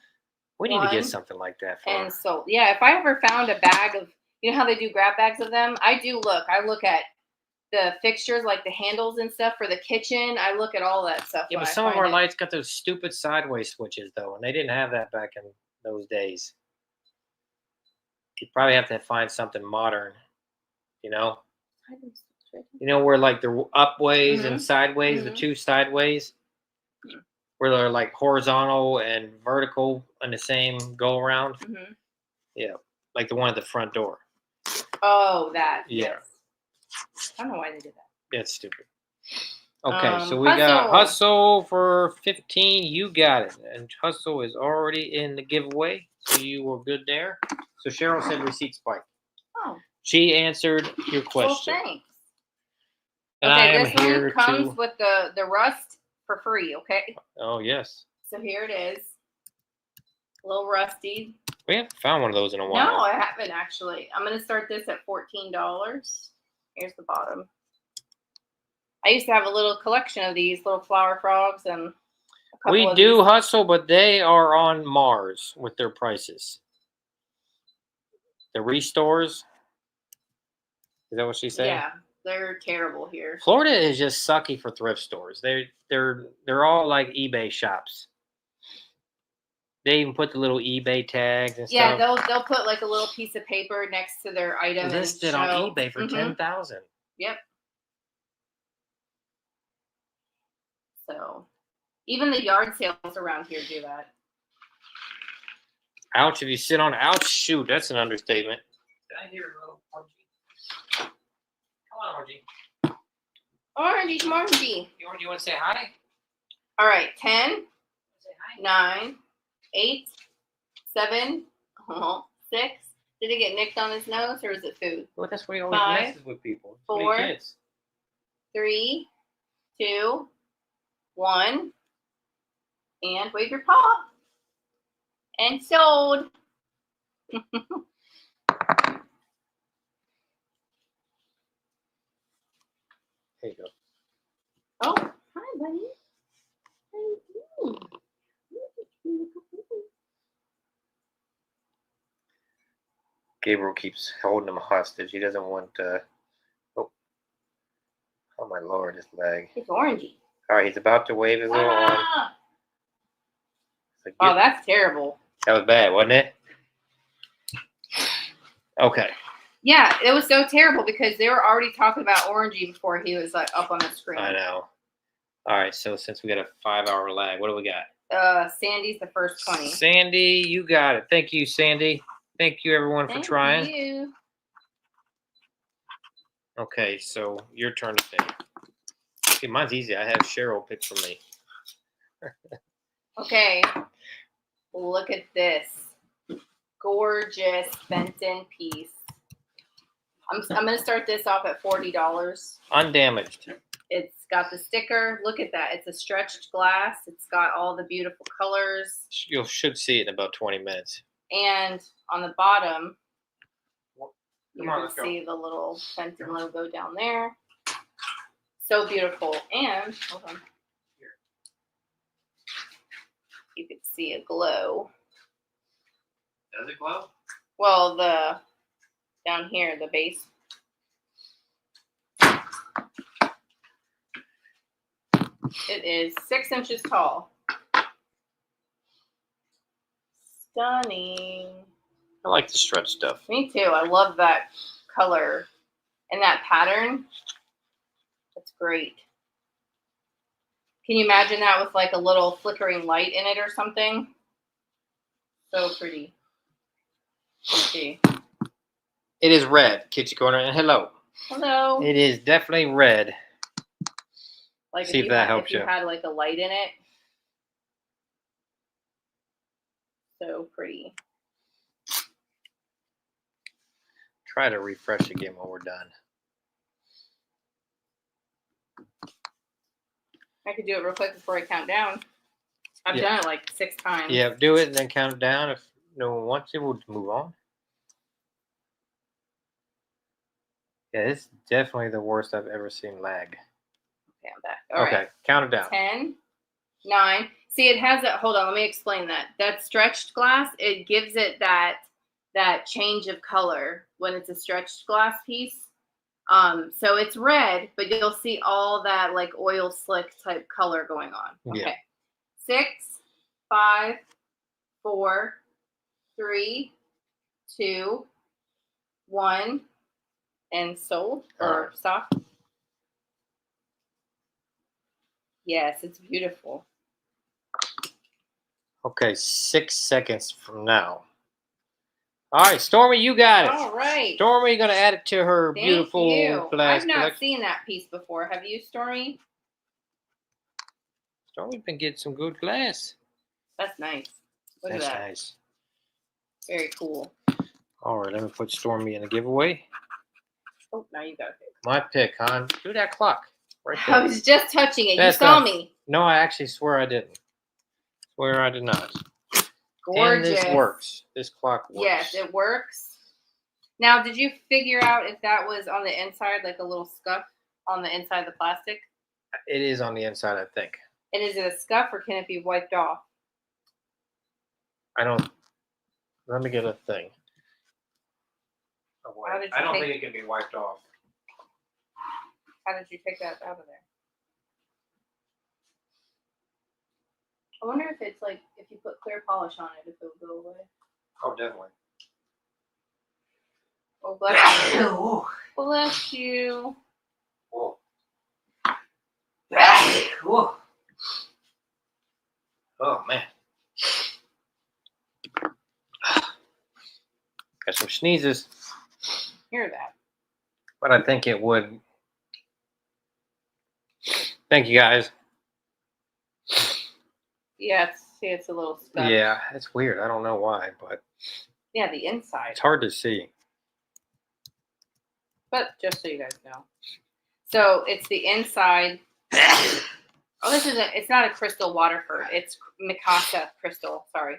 We need to get something like that for And us. so, yeah, if I ever found a bag of, you know how they do grab bags of them? I look at the fixtures, like the handles and stuff for the kitchen. I look at all that stuff. Yeah, but some of our lights got those stupid sideways switches, though, and they didn't have that back in those days. You probably have to find something modern, you know? You know where, like, the upways and sideways, the two sideways, where they're, like, horizontal and vertical in the same go-around? Yeah, like the one at the front door. Oh, that. Yeah. Yes. I don't know why they did that. That's stupid. Okay, so we got Hustle for 15. You got it. And Hustle is already in the giveaway, so you were good there. So Cheryl said receipt spike. Oh. She answered your question. Well, thanks. And okay, I am this here one comes with the rust for free, okay? Oh, yes. So here it is. A little rusty. We haven't found one of those in a while. No, I haven't actually. I'm going to start this at $14. Here's the bottom. I used to have a little collection of these little flower frogs and a couple we of do these. Hustle, but they are on Mars with their prices. The restores. Is that what she's saying? Yeah, they're terrible here. Florida is just sucky for thrift stores. They're all like eBay shops. They even put the little eBay tags and stuff. Yeah, they'll put like a little piece of paper next to their item listed and on eBay for $10,000. Yep. So, even the yard sales around here do that. Ouch! If you sit on ouch, shoot, that's an understatement. Did I hear a little orangey? Come on, orangey. Orangey, orangey. You want to say hi? All right, 10, Say hi. 9, 8, 7, 6. Did he get nicked on his nose, or is it food? Well, that's where he always 5, messes with people. 4, 3, 2, 1, and wave your paw. And sold. There you go. Oh, hi, buddy. How you doing? Gabriel keeps holding him hostage. He doesn't want. Oh my Lord, his leg. It's orangey. All right, he's about to wave his little arm. So Oh, that's terrible. That was bad, wasn't it? Okay. Yeah, it was so terrible because they were already talking about orangey before he was like up on the screen. I know. All right, so since we got a 5-hour lag, what do we got? Sandy's the first 20. Sandy, you got it. Thank you, Sandy. Thank you, everyone, for trying. Thank you. Okay, so your turn to pick. Okay, mine's easy. I have Cheryl pick for me. Okay. Look at this. Gorgeous Benton piece. I'm gonna start this off at $40. Undamaged. It's got the sticker. Look at that. It's a stretched glass. It's got all the beautiful colors. You should see it in about 20 minutes. And on the bottom, you Come on, can let's go. see the little Fenton logo down there. So beautiful. And hold on. You could see a glow. Does it glow? Well, the down here, the base. It is 6 inches tall. Stunning. I like the stretch stuff. Me too. I love that color and that pattern. That's great. Can you imagine that with like a little flickering light in it or something? So pretty. Let's see. It is red, Kitchen Corner, and hello. Hello. It is definitely red. Like See if that helps if you you. had like a light in it. So pretty. Try to refresh again when we're done. I could do it real quick before I count down. I've Yeah. done it like 6 times. Yeah, do it and then count it down. If no one wants it, we'll just move on. Yeah, this is definitely the worst I've ever seen lag. Okay, I'm back. All Okay, right. count it down. 10, 9. See, it has that. Hold on, let me explain that. That stretched glass, it gives it that change of color when it's a stretched glass piece. So it's red, but you'll see all that like oil slick type color going on. Okay. Yeah. 6, 5, 4, 3, 2, 1, and sold or stop. Yes, it's beautiful. Okay, 6 seconds from now. All right, Stormy, you got it. All right. Stormy gonna add it to her Thank beautiful you. glass I've not collection. seen that piece before. Have you, Stormy? Stormy's been getting some good glass. That's nice. Look That's at that. nice. Very cool. All right, let me put Stormy in the giveaway. Oh, now you got to pick. My pick, hon. Do that clock right I there. was just touching it. That's you saw not- me. No, I actually swear I didn't. Swear I did not. Gorgeous. And this works. This clock works. Yes, it works. Now, did you figure out if that was on the inside, like a little scuff on the inside of the plastic? It is on the inside, I think. And is it a scuff or can it be wiped off? I don't. Let me get a thing. Oh, How wait. did you I don't take- think it can be wiped off. How did you take that out of there? I wonder if it's like, if you put clear polish on it, if it will go away. Oh, definitely. Oh, bless you. Whoa. Bless you. Whoa. Whoa. Oh, man. Got some sneezes, Hear that. but I think it would. Thank you, guys. Yeah, it's a little scuff. Yeah, it's weird. I don't know why, but Yeah, the inside. it's hard to see. But just so you guys know. So it's the inside. Oh, it's not a crystal Waterford. It's Mikasa crystal. Sorry.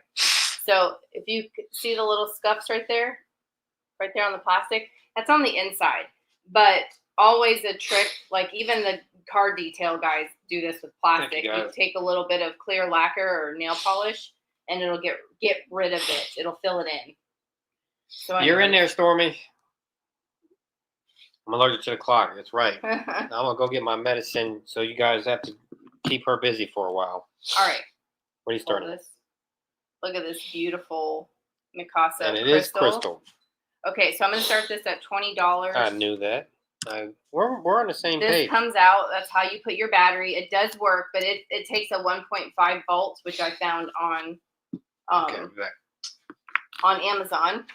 So if you see the little scuffs right there on the plastic, that's on the inside. But always a trick, like even the car detail guys do this with plastic. You take a little bit of clear lacquer or nail polish, and it'll get rid of it. It'll fill it in. So You're in there, Stormy. I'm allergic to the clock. That's right. there. I'm gonna go get my medicine, so you guys have to keep her busy for a while. All right. What are you starting? Look at this beautiful Mikasa And it crystal. is crystal. Okay, so I'm gonna start this at $20. I knew that. We're on the same This page. comes out. That's how you put your battery. It does work, but it takes a 1.5 volts, which I found on Okay, back. on Amazon.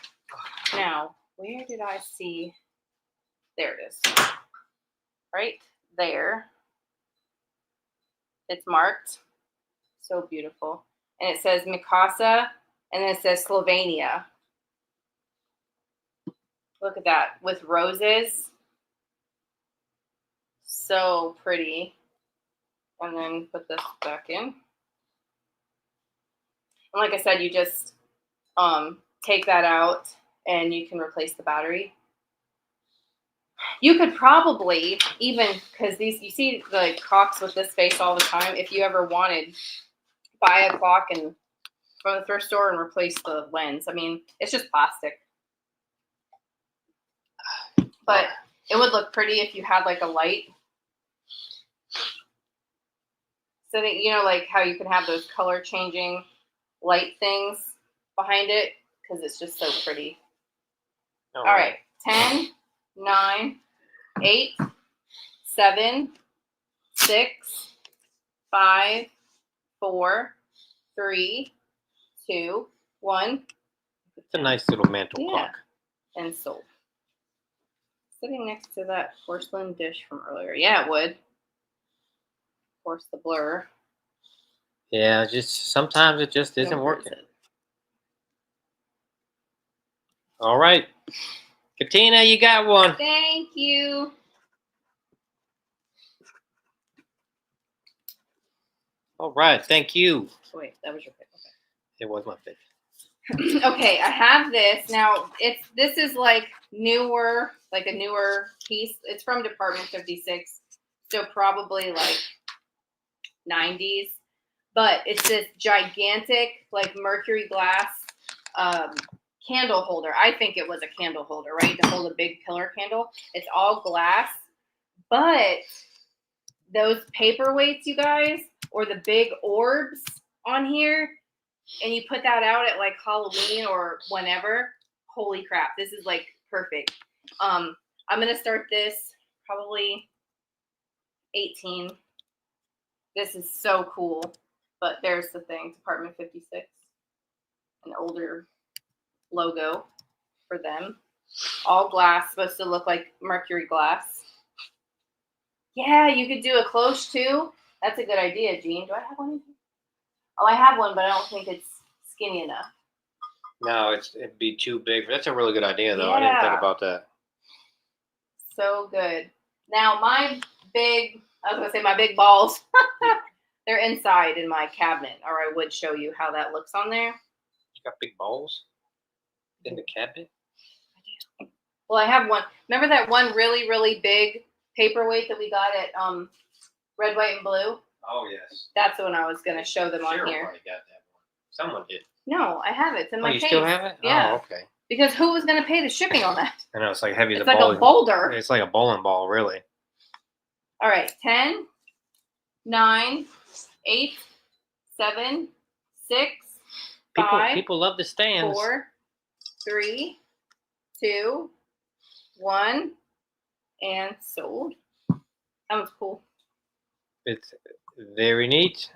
Now, where did I see? There it is. Right there. It's marked. So beautiful. And it says Mikasa, and then it says Slovenia. Look at that with roses. So pretty. And then put this back in. And like I said, you just take that out and you can replace the battery. You could probably even, because these, you see the clocks with this face all the time. If you ever wanted, buy a clock and from the thrift store and replace the lens. I mean, it's just plastic. But it would look pretty if you had like a light. So that, you know, like how you can have those color changing light things behind it, because it's just so pretty. All right. 10, 9, 8, 7, 6, 5, 4, 3, 2, 1. It's a nice little mantle clock. And sold. Sitting next to that porcelain dish from earlier. Yeah, it would. Of course, the blur. Yeah, just sometimes it just isn't working. All right. Katina, you got one. Thank you. All right, thank you. Oh, wait, that was your pick. Okay. It was my pick. Okay, I have this. Now, this is like newer, like a newer piece. It's from Department 56, so probably like 90s. But it's this gigantic, like mercury glass candle holder. I think it was a candle holder, right? To hold a big pillar candle. It's all glass. But those paperweights, you guys, or the big orbs on here, and you put that out at like Halloween or whenever, holy crap, this is like perfect. I'm going to start this probably 18. This is so cool. But there's the thing, Department 56, an older logo for them. All glass, supposed to look like mercury glass. Yeah, you could do a cloche too. That's a good idea, Jean. Do I have one? Oh, I have one, but I don't think it's skinny enough. No, it'd be too big. That's a really good idea, though. I didn't think about that. So good. Now, my big balls, they're inside in my cabinet, or I would show you how that looks on there. You got big balls in the cabinet? I do. Well, I have one. Remember that one really, really big paperweight that we got at Red, White, and Blue? Oh, yes. That's the one I was going to show them on here. Everybody got that one. Someone did. No, I have it. It's in my case. You still have it? Yeah. Oh, okay. Because who was going to pay the shipping on that? I know, it's like heavy as a bowling. It's like a boulder. It's like a bowling ball, really. All right. 10, 9, 8, 7, 6, 5. People love the stands. 4, 3, 2, 1, and sold. That was cool. It's very neat.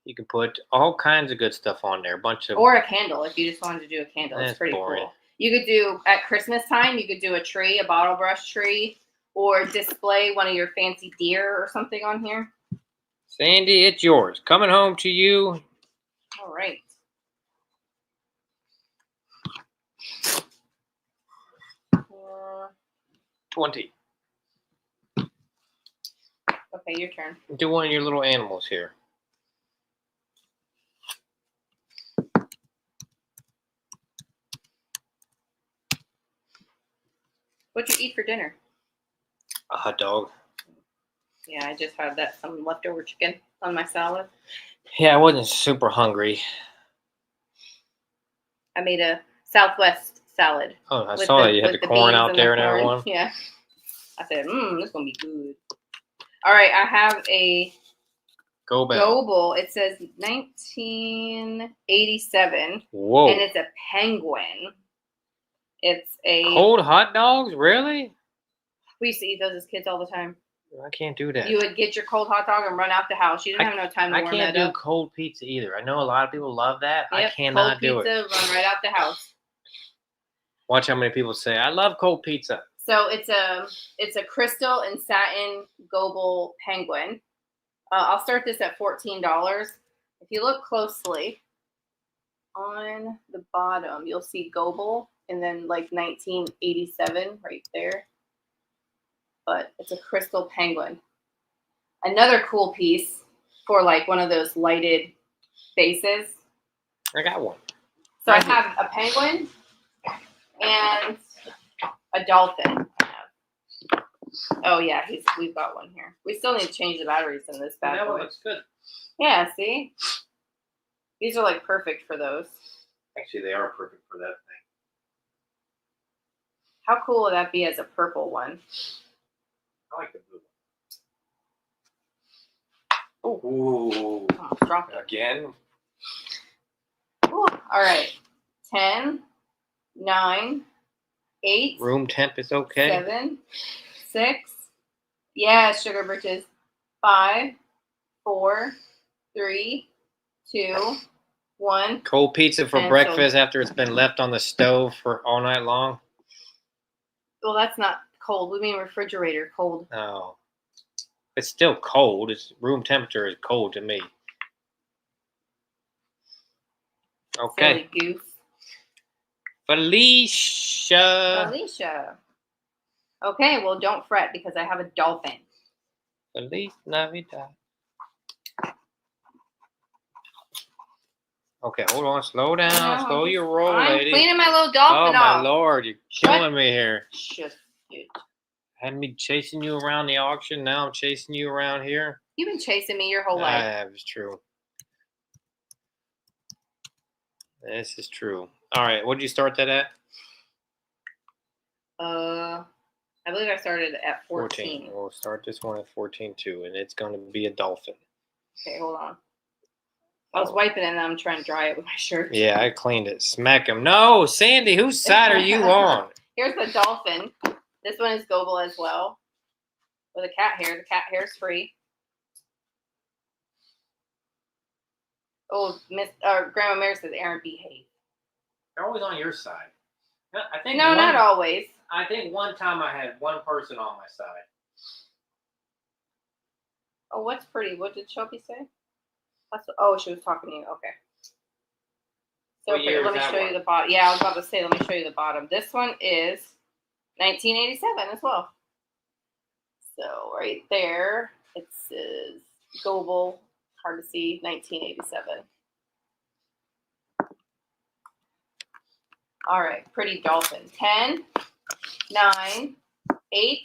You can put all kinds of good stuff on there. Or a candle if you just wanted to do a candle. It's pretty boring. Cool. You could do, at Christmas time, you could do a tree, a bottle brush tree, or display one of your fancy deer or something on here. Sandy, it's yours. Coming home to you. All right. Uh, 20. Okay, your turn. Do one of your little animals here. What'd you eat for dinner? A hot dog. Yeah, I just had some leftover chicken on my salad. Yeah, I wasn't super hungry. I made a Southwest salad. Oh, I saw that you had the corn out there and everyone. Yeah. I said, this is going to be good. All right, I have a Goble. It says 1987. Whoa. And it's a penguin. It's a... Cold hot dogs? Really? We used to eat those as kids all the time. I can't do that. You would get your cold hot dog and run out the house. You didn't have no time to warm that up. I can't do cold pizza either. I know a lot of people love that. Yep, I cannot do it. Cold pizza, run right out the house. Watch how many people say, I love cold pizza. So it's a crystal and satin Goble penguin. I'll start this at $14. If you look closely on the bottom, you'll see Goble and then like 1987 right there. But it's a crystal penguin. Another cool piece for like one of those lighted bases. I got one. So I have a penguin and a dolphin. Oh yeah, we've got one here. We still need to change the batteries in this bad That one boy. looks good. Yeah, see? These are like perfect for those. Actually, they are perfect for that thing. How cool would that be as a purple one? I like the blue Oh, one. Ooh. almost dropped it. Again? Ooh. All right. 10, 9, 8, Room temp is okay. 7, 6. Yeah, sugar britches. 5, 4, 3, 2, 1. Cold pizza for And breakfast after it's been left on the stove for all night long. Well, that's not cold. We mean refrigerator cold. Oh. It's still cold. It's room temperature is cold to me. Okay. Silly goose. Felicia. Alicia. Okay, well, don't fret because I have a dolphin. Feliz Navidad. Okay, hold on. Slow down. No, Slow your roll, I'm lady. cleaning my little Oh, dolphin my off. Lord. You're killing me here. Shit, dude. Had me chasing you around the auction. Now I'm chasing you around here. You've been chasing me your whole I life. have. It's true. This is true. All right. What did you start that at? I believe I started at 14. We'll start this one at 14 too, and it's going to be a dolphin. Okay, hold on. I was wiping it and I'm trying to dry it with my shirt. Yeah, I cleaned it. Smack him. No, Sandy, whose side are you on? Here's the dolphin. This one is Gogol as well. With a cat hair. The cat hair is free. Oh, Grandma Mary says, Aaron, behave. They're always on your side. I think No, not always. I think one time I had one person on my side. Oh, what's pretty? What did Shelby say? She was talking to you. Okay. So What year is let me that show one? you the bottom. Yeah, I was about to say, let me show you the bottom. This one is 1987 as well. So right there, it says Gogol. Hard to see, 1987. All right, pretty dolphin. 10, 9, 8,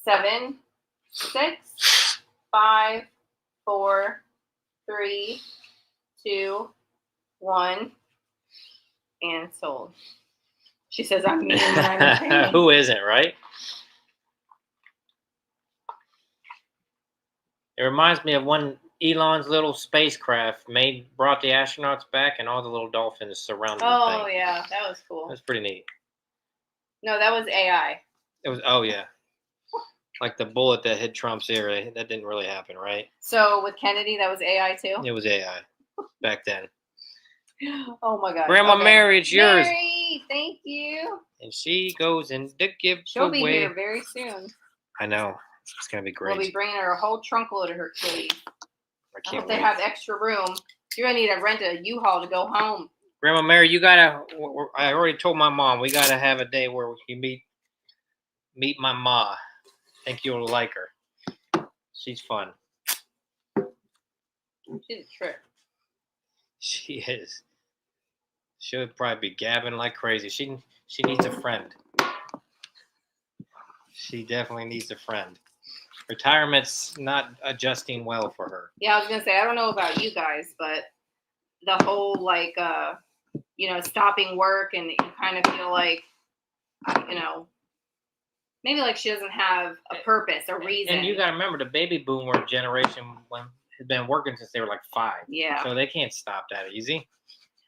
7, 6, 5, 4, 3, 2, 1, and sold. She says I'm mean when I'm in pain. Who isn't, right? It reminds me of when Elon's little spacecraft brought the astronauts back, and all the little dolphins surrounded the Oh thing. yeah, that was cool. That's pretty neat. No, that was AI. It was. Oh yeah, like the bullet that hit Trump's ear. That didn't really happen, right? So with Kennedy, that was AI too. It was AI back then. Oh my God. Grandma Okay. Mary, it's yours. Mary, thank you. And she goes in the giveaway. She'll be here very soon. I know. It's gonna be great. We'll be bringing her a whole trunk load of her kitties. I I can't hope wait. they have extra room. You're gonna need to rent a U-Haul to go home. Grandma Mary, you gotta. I already told my mom we gotta have a day where we can meet my ma. I think you'll like her. She's fun. She's a trip. She is. She'll probably be gabbing like crazy. She needs a friend. She definitely needs a friend. Retirement's not adjusting well for her. Yeah, I was gonna say I don't know about you guys, but the whole stopping work and you kind of feel like, maybe like she doesn't have a purpose, a reason. And you got to remember the baby boomer generation has been working since they were like 5. Yeah. So they can't stop that easy.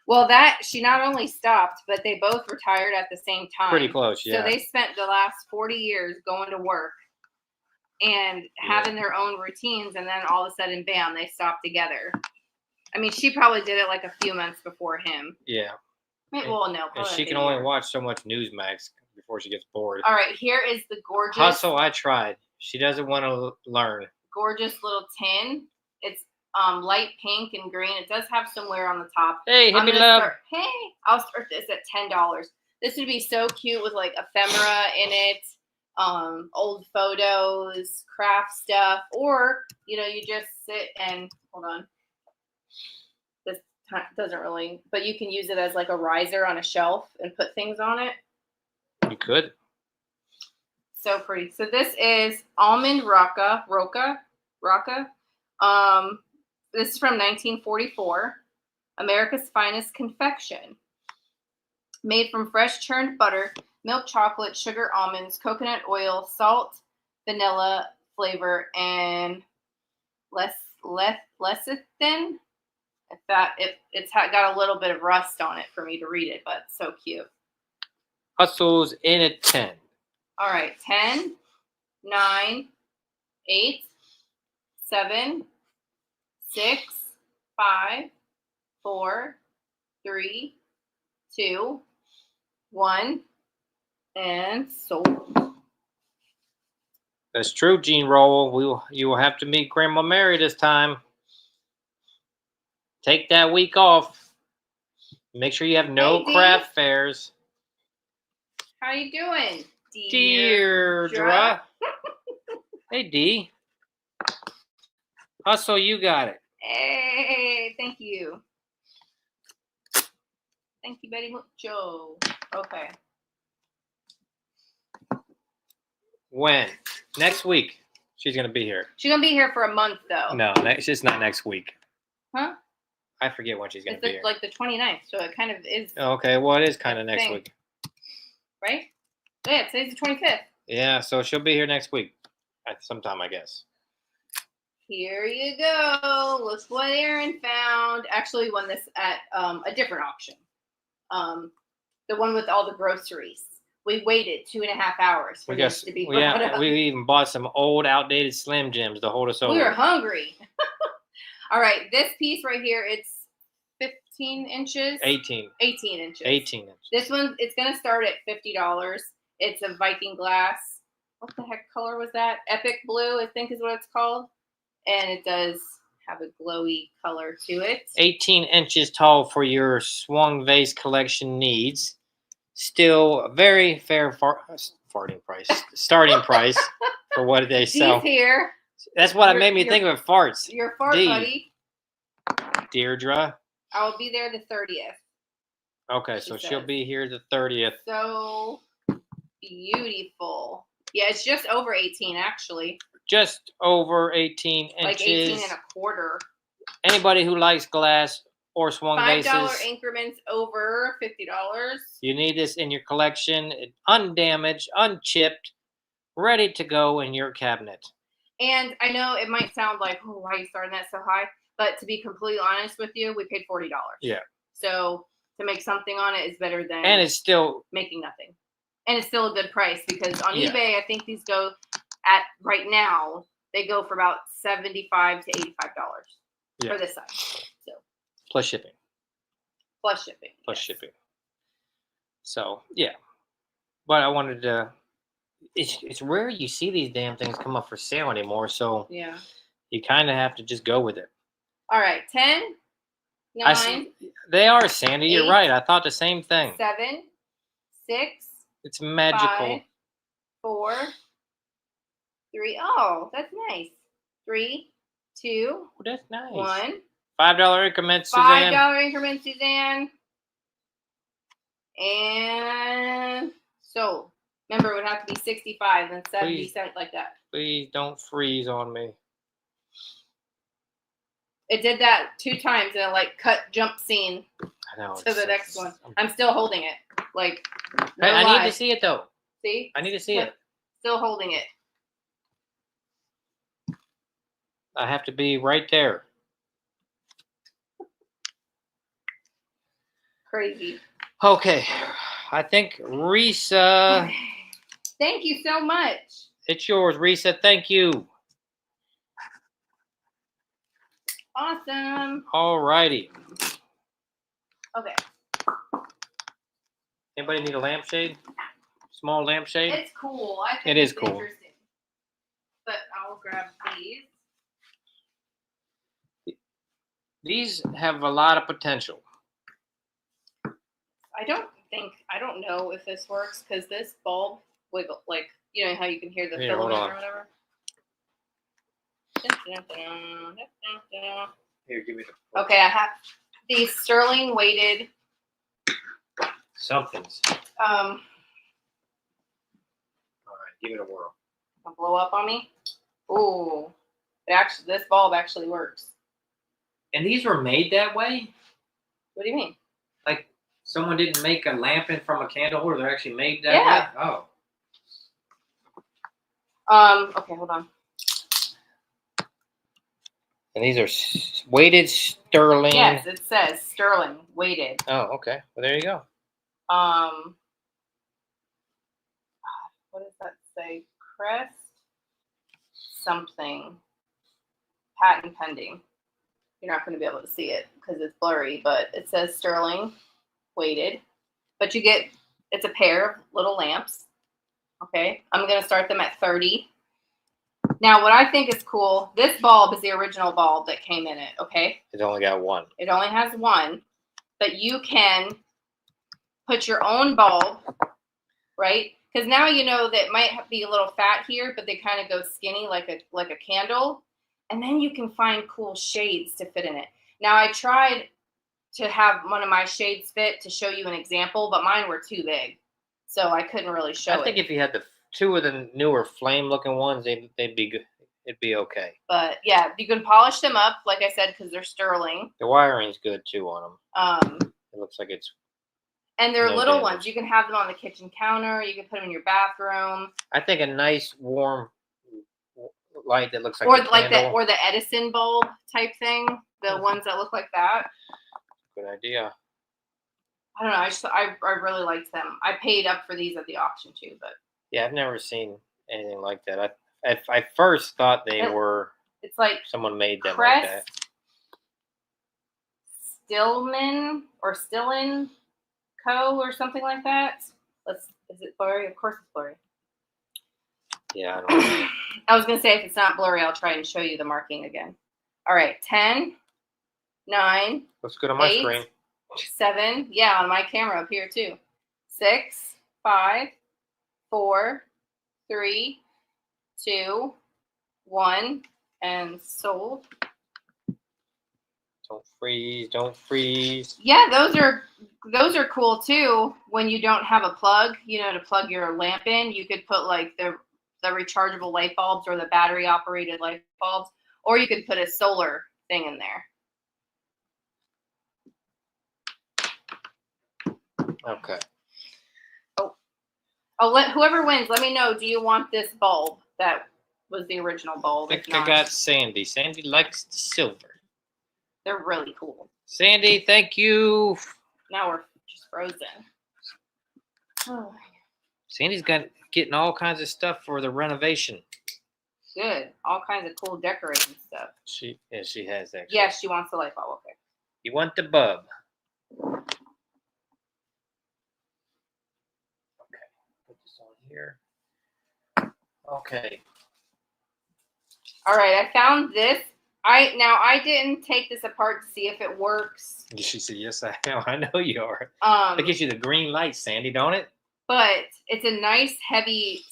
Well, she not only stopped, but they both retired at the same time. Pretty close, yeah. So they spent the last 40 years going to work and having their own routines, and then all of a sudden, bam, they stopped together. I mean, she probably did it like a few months before him. Yeah. Well, no. And she can only watch so much Newsmax before she gets bored. All right, here is the gorgeous. Hustle, I tried. She doesn't want to learn. Gorgeous little tin. It's light pink and green. It does have some wear on the top. Hey, hippie love. I'll start this at $10. This would be so cute with like ephemera in it, old photos, craft stuff, or you just sit and hold on. This doesn't really, but you can use it as like a riser on a shelf and put things on it. You could. So pretty. So this is almond roca. This is from 1944. America's finest confection. Made from fresh churned butter, milk chocolate, sugar, almonds, coconut oil, salt, vanilla flavor, and lecithin. It's got a little bit of rust on it for me to read it, but it's so cute. Hustles in a 10. All right, 10, 9, 8, 7, 6, 5, 4, 3, 2, 1, and sold. That's true, Gene Roll. You will have to meet Grandma Mary this time. Take that week off. Make sure you have no craft fairs. How you doing, Deirdre? Hey, Dee. Hustle, you got it. Hey, thank you. Thank you very mucho. Okay. When? Next week. She's going to be here. She's going to be here for a month, though. No, it's just not next week. Huh? I forget when she's going to be here. It's like the 29th, so it kind of is. Okay, well, it is kind of next week. Right? Yeah, today's the 25th. Yeah, so she'll be here next week. At sometime, I guess. Here you go. Look what Aaron found. Actually, we won this at a different auction. The one with all the groceries. We waited 2.5 hours for this to be brought up. We even bought some old, outdated Slim Jims to hold us over. We were hungry. All right, this piece right here, it's 15 inches. 18. 18 inches. 18 inches. This one, it's going to start at $50. It's a Viking glass. What the heck color was that? Epic blue, I think is what it's called. And it does have a glowy color to it. 18 inches tall for your swung vase collection needs. Still a very fair starting price for what they sell. He's here. That's what made me think of farts. Your fart buddy. Deirdre. I will be there the 30th. Okay, so she'll be here the 30th. So beautiful. Yeah, it's just over 18 actually. Just over 18 inches. Like 18.25. Anybody who likes glass or swung vases. $5 increments over $50. You need this in your collection, undamaged, unchipped, ready to go in your cabinet. And I know it might sound like, oh, why are you starting that so high? But to be completely honest with you, we paid $40. Yeah. So to make something on it is better than and it's still making nothing. And it's still a good price because on eBay, I think these go at right now, they go for about $75 to $85 for this size. So plus shipping. Plus shipping. Plus shipping. So yeah. But I wanted to it's rare you see these damn things come up for sale anymore, so yeah. You kind of have to just go with it. All right, 10, 9. They are, Sandy. 8, you're right. I thought the same thing. 7, 6. It's magical. 5, 4, 3. Oh, that's nice. 3, 2. Oh, that's nice. 1. $5 increments, Suzanne. $5 increments, Suzanne. And sold. Remember, it would have to be 65 and 70 cents like that. Please don't freeze on me. It did that 2 times and it like cut jump scene I know, to the next one. I'm still holding it. Like, no I lie. need to see it though. See? I need to see it. Still holding it. I have to be right there. Crazy. Okay. I think Risa. Thank you so much. It's yours, Risa. Thank you. Awesome. All righty. Okay. Anybody need a lampshade? Small lampshade? It's cool. I think it is it's cool. Interesting. But I'll grab these. These have a lot of potential. I don't don't know if this works because this bulb wiggle, like, you know how you can hear the Here, hold filament on. or whatever. Here, give me the. Okay, I have these sterling weighted. Something's. All right, give it a whirl. Blow up on me. Ooh, this bulb actually works. And these were made that way? What do you mean? Like someone didn't make a lamp in from a candle holder, they're actually made that Yeah. way? Oh. Okay, hold on. And these are weighted sterling. Yes, it says sterling weighted. Oh, okay. Well, there you go. What does that say? Crest something. Patent pending. You're not going to be able to see it because it's blurry, but it says sterling weighted. But you get, it's a pair of little lamps. Okay, I'm going to start them at 30. Now, what I think is cool, this bulb is the original bulb that came in it, okay? It's only got one. It only has one, but you can put your own bulb, right? Because now you know that it might be a little fat here, but they kind of go skinny like a candle. And then you can find cool shades to fit in it. Now, I tried to have one of my shades fit to show you an example, but mine were too big. So I couldn't really show it. I think if you had the two of the newer flame-looking ones, they'd be good. It'd be okay. But yeah, you can polish them up, like I said, because they're sterling. The wiring's good too on them. It looks like it's. And they're no little damage. ones. You can have them on the kitchen counter. You can put them in your bathroom. I think a nice warm light that looks like Or a like candle. that, or the Edison bulb type thing. The ones that look like that. Good idea. I don't know. I really liked them. I paid up for these at the auction too, but Yeah, I've never seen anything like that. I first thought they were. It's like Someone made them Crest, like that. Stillin Co. or something like that. Is it blurry? Of course it's blurry. Yeah, I don't know. I was gonna say if it's not blurry, I'll try and show you the marking again. All right, 10, 9. Looks good on my 8, screen. 7. Yeah, on my camera up here too. 6, 5, 4, 3, 2, 1, and sold. Don't freeze. Don't freeze. Yeah, those are cool too. When you don't have a plug, to plug your lamp in, you could put like the rechargeable light bulbs or the battery operated light bulbs, or you could put a solar thing in there. Okay. Let whoever wins, let me know. Do you want this bulb that was the original bulb? I think I got Sandy. Sandy likes the silver. They're really cool. Sandy, thank you. Now we're just frozen. Oh, Sandy's getting all kinds of stuff for the renovation. good. All kinds of cool decorating stuff. She has that. Yes, she wants the light bulb. Okay. You want the bulb. Okay. Put this on here. Okay. All right, I found this. I didn't take this apart to see if it works. She said, yes, I am. I know you are. That Um, gives you the green light, Sandy, don't it? but it's a nice heavy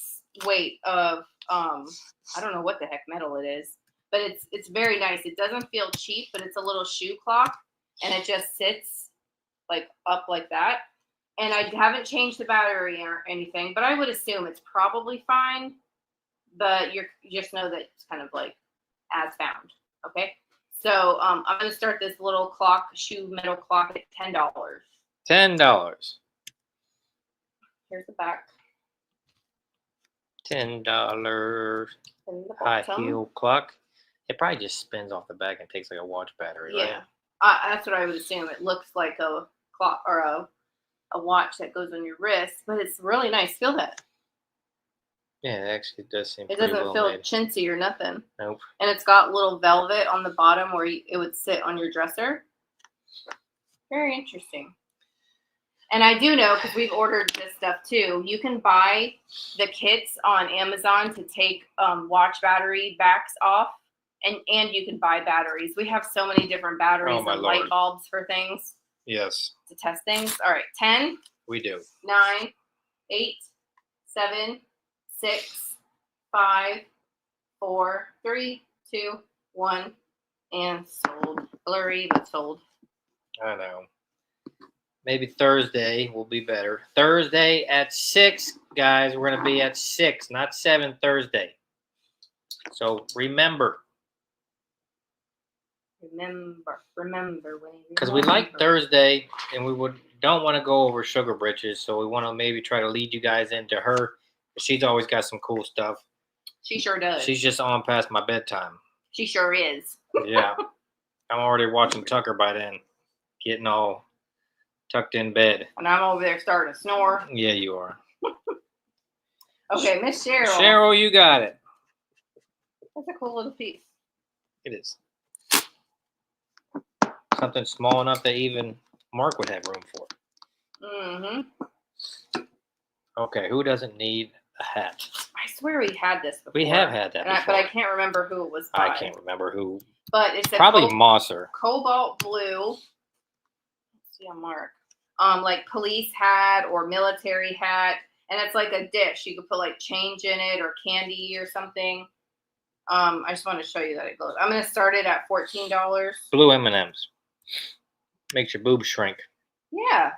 weight of I don't know what the heck metal it is, but it's very nice. It doesn't feel cheap, but it's a little shoe clock, and it just sits like up like that. And I haven't changed the battery or anything, but I would assume it's probably fine. But you just know that it's kind of like as found. Okay, so I'm gonna start this little metal clock at $10. $10. Here's the back. $10 And the high bottom. heel clock. It probably just spins off the back and takes like a watch battery, Yeah, right? that's what I would assume. It looks like a clock or a watch that goes on your wrist, but it's really nice. Feel that. Yeah, it actually does seem It pretty doesn't well feel made. chintzy or nothing. Nope. And it's got little velvet on the bottom where it would sit on your dresser. Very interesting. And I do know, because we've ordered this stuff too, you can buy the kits on Amazon to take watch battery backs off, and you can buy batteries. We have so many different batteries Oh, my and light Lord. bulbs for things Yes. to test things. All right, 10, We do. 9, 8, 7, 6, 5, 4, 3, 2, 1, and sold. Blurry, but sold. I know. Maybe Thursday will be better. Thursday at 6, guys. We're going to be at 6, not 7 Thursday. So remember. Remember. Because we like Thursday, and we don't want to go over Sugar Britches, so we want to maybe try to lead you guys into her. She's always got some cool stuff. She sure does. She's just on past my bedtime. She sure is. Yeah. I'm already watching Tucker by then, getting all tucked in bed. And I'm over there starting to snore. Yeah, you are. Okay, Miss Cheryl. Cheryl, you got it. That's a cool little piece. It is. Something small enough that even Mark would have room for. Mm-hmm. Okay, who doesn't need a hat? I swear we had this before. We have had that before. But I can't remember who it was by. I can't remember who. But it's a probably Mosser. Cobalt blue. Let's see on Mark. Like police hat or military hat. And it's like a dish. You could put like change in it or candy or something. I just want to show you that it glows. I'm going to start it at $14. Blue M&Ms. Makes your boobs shrink. Yeah.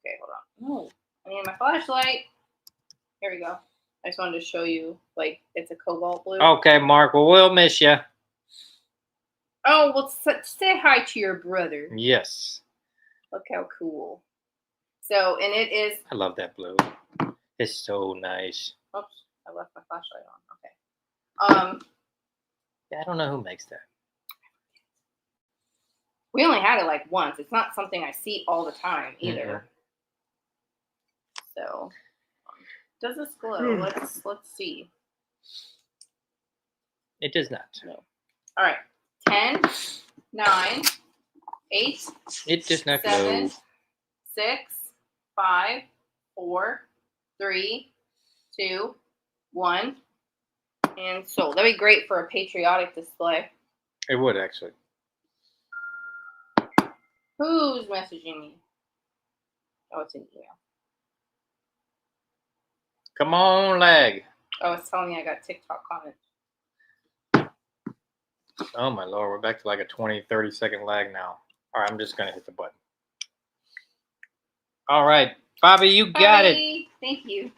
Okay, hold on. Oh, I need my flashlight. Here we go. I just wanted to show you, like, it's a cobalt blue. Okay, Mark. Well, we'll miss you. Oh, well, say hi to your brother. Yes. Look how cool. So, and it is. I love that blue. It's so nice. Oops, I left my flashlight on. Okay. Yeah, I don't know who makes that. We only had it like once. It's not something I see all the time either. So, does this glow? Let's see. It does not. No. All right. 10, 9, 8. It does not 7, glow. 6, 5, 4, 3, 2, 1, and sold. That'd be great for a patriotic display. It would actually. Who's messaging me? Oh, it's an email. Come on, lag. Oh, it's telling me I got TikTok comments. Oh, my Lord. We're back to like a 20, 30-second lag now. All right, I'm just going to hit the button. All right. Bobby, you got it. Thank you.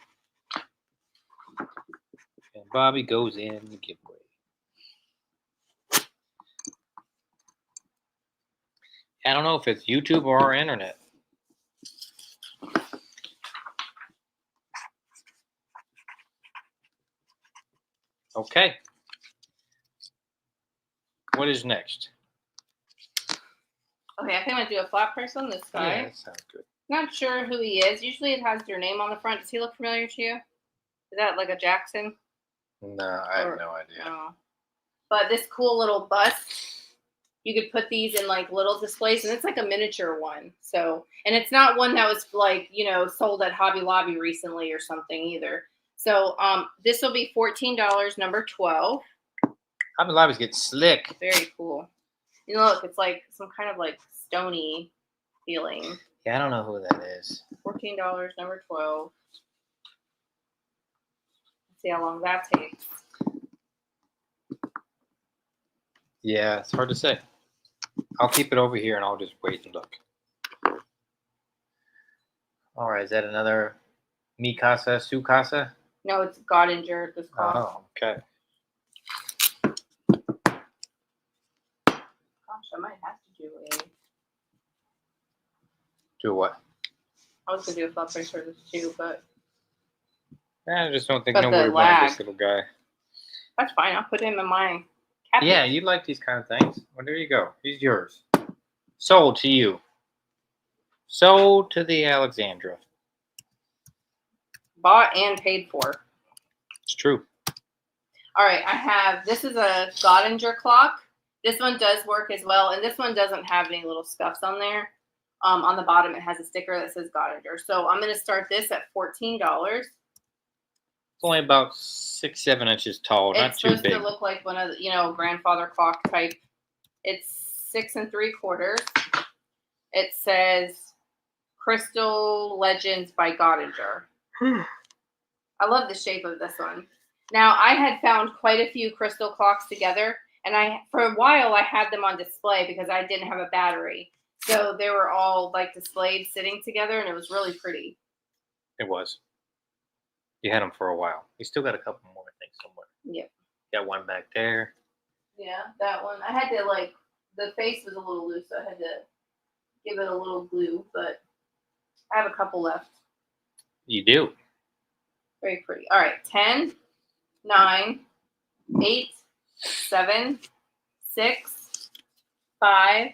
And Bobby goes in the giveaway. I don't know if it's YouTube or our internet. Okay. What is next? Okay, I think I'm going to do a flat price on this guy. Yeah, that sounds good. Not sure who he is. Usually it has their name on the front. Does he look familiar to you? Is that like a Jackson? No, I have no idea. No. But this cool little bust, you could put these in like little displays, and it's like a miniature one. So, and it's not one that was like, you know, sold at Hobby Lobby recently or something either. So, this will be $14, number 12. Hobby Lobby's getting slick. Very cool. You know, look, it's like some kind of like stony feeling. Yeah, I don't know who that is. $14, number 12. Let's see how long that takes. Yeah, it's hard to say. I'll keep it over here and I'll just wait and look. All right, is that another Mi Casa, Su Casa? No, it's Godinger. This cost. Oh, okay. Gosh, I might have to do a. Do what? I was gonna do a flat price for this too, but I just don't think But nobody the wanted lag. this little guy. that's fine. I'll put him in my cabinet. Yeah, you like these kind of things. Well, there you go. He's yours. Sold to you. Sold to the Alexandra. Bought and paid for. It's true. All right, I have, this is a Godinger clock. This one does work as well, and this one doesn't have any little scuffs on there. On the bottom, it has a sticker that says Godinger. So I'm going to start this at $14. It's only about 6-7 inches tall, not It's too supposed big. to look like one of the, you know, grandfather clock type. It's 6 3/4. It says Crystal Legends by Godinger. I love the shape of this one. Now, I had found quite a few crystal clocks together, and for a while I had them on display because I didn't have a battery. So they were all like displayed sitting together, and it was really pretty. It was. You had them for a while. You still got a couple more, I think, somewhere. Yep. Got one back there. Yeah, that one. I had to the face was a little loose, so I had to give it a little glue, but I have a couple left. You do. Very pretty. All right, 10, 9, 8, 7, 6, 5,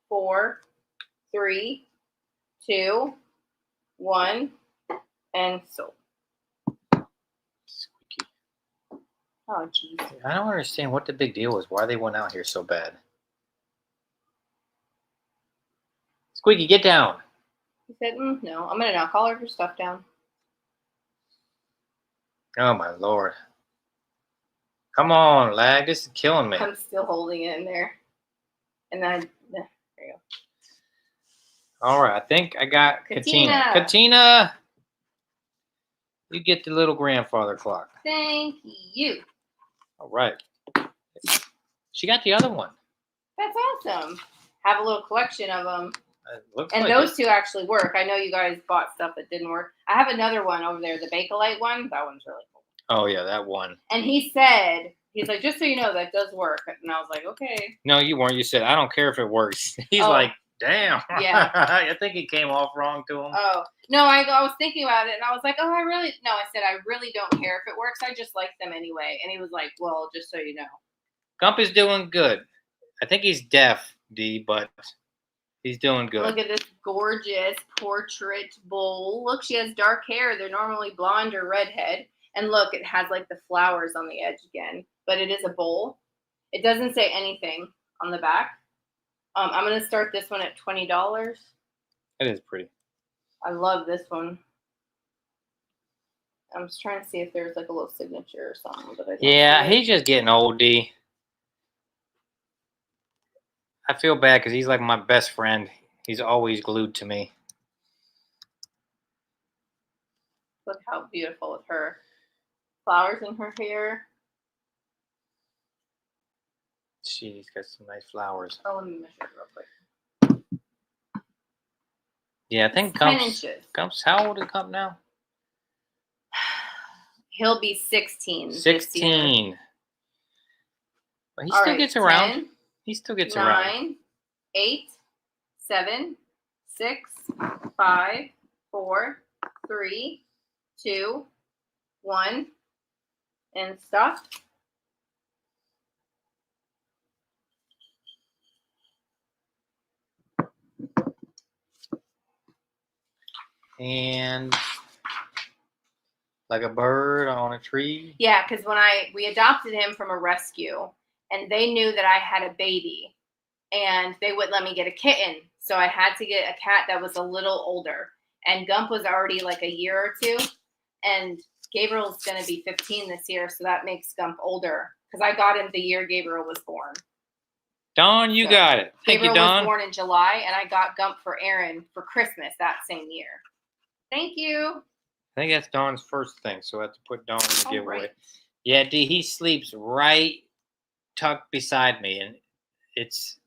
4, 3, 2, 1, and sold. Squeaky. Oh, jeez. I don't understand what the big deal was. Why they went out here so bad. Squeaky, get down. He said, no, I'm going to knock all of your stuff down. Oh, my Lord. Come on, lag. This is killing me. I'm still holding it in there. And then, there you go. All right, I think I got Katina. Katina, you get the little grandfather clock. Thank you. All right. She got the other one. That's awesome. Have a little collection of them. Looks And like those it. two actually work. I know you guys bought stuff that didn't work. I have another one over there, the Bakelite one. That one's really cool. Oh, yeah, that one. And he said, he's like, just so you know, that does work. And I was like, okay. No, you weren't. You said, I don't care if it works. He's Oh. like, damn. Yeah. I think it came off wrong to him. Oh, no, I was thinking about it, and I was like, I said, I really don't care if it works. I just like them anyway. And he was like, well, just so you know. Gump is doing good. I think he's deaf, D, but he's doing good. Look at this gorgeous portrait bowl. Look, she has dark hair. They're normally blonde or redhead. And look, it has like the flowers on the edge again. But it is a bowl. It doesn't say anything on the back. I'm going to start this one at $20. It is pretty. I love this one. I'm just trying to see if there's like a little signature or something. But I don't Yeah, see it. he's just getting old, D. I feel bad because he's like my best friend. He's always glued to me. Look how beautiful with her flowers in her hair. She's got some nice flowers. Oh, let me measure it real quick. Yeah, I think 10 Gump's, inches. Gump's, how old is Gump now? He'll be 16. this year. 16. But he All still right, gets around. 10, He still gets around. 9, 8, 7, 6, 5, 4, 3, 2, 1, and stop. And like a bird on a tree. Yeah, because when we adopted him from a rescue, and they knew that I had a baby, and they wouldn't let me get a kitten, so I had to get a cat that was a little older. And Gump was already like a year or two, and Gabriel's going to be 15 this year, so that makes Gump older because I got him the year Gabriel was born. Don, you So, got it. Thank Gabriel you, was Don. born in July, and I got Gump for Aaron for Christmas that same year. Thank you. I think that's Don's first thing, so I have to put Don in the All giveaway. right. Yeah, D, he sleeps right tucked beside me, and it's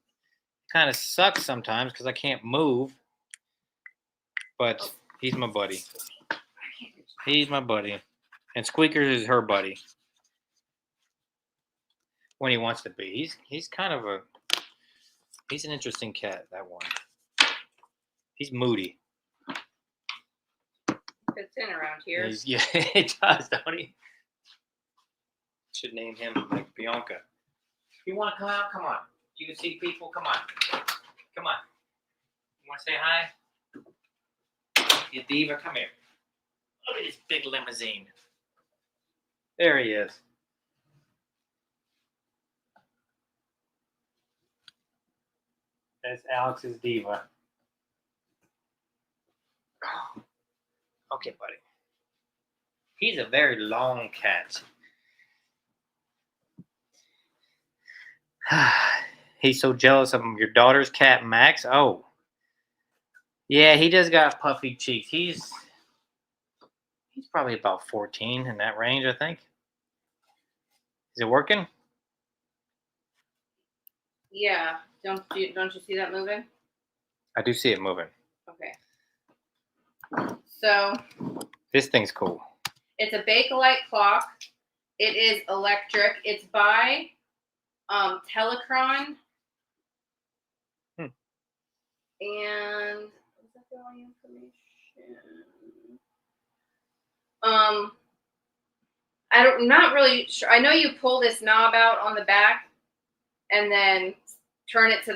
kind of sucks sometimes because I can't move. But he's my buddy. He's my buddy. And Squeakers is her buddy. When he wants to be. He's kind of he's an interesting cat, that one. He's moody. It's in around here. Yeah, it does, don't he? Should name him like Bianca. You want to come out? Come on. You can see people. Come on. Come on. You want to say hi? You diva, come here. Look at this big limousine. There he is. That's Alex's diva. Okay, buddy. He's a very long cat. He's so jealous of your daughter's cat, Max. Oh. Yeah, he just got puffy cheeks. He's probably about 14 in that range, I think. Is it working? Yeah. Don't you see that moving? I do see it moving. Okay. So This thing's cool. it's a Bakelite clock. It is electric. It's by Telecron. And what's that the only information? I'm not really sure. I know you pull this knob out on the back and then turn it to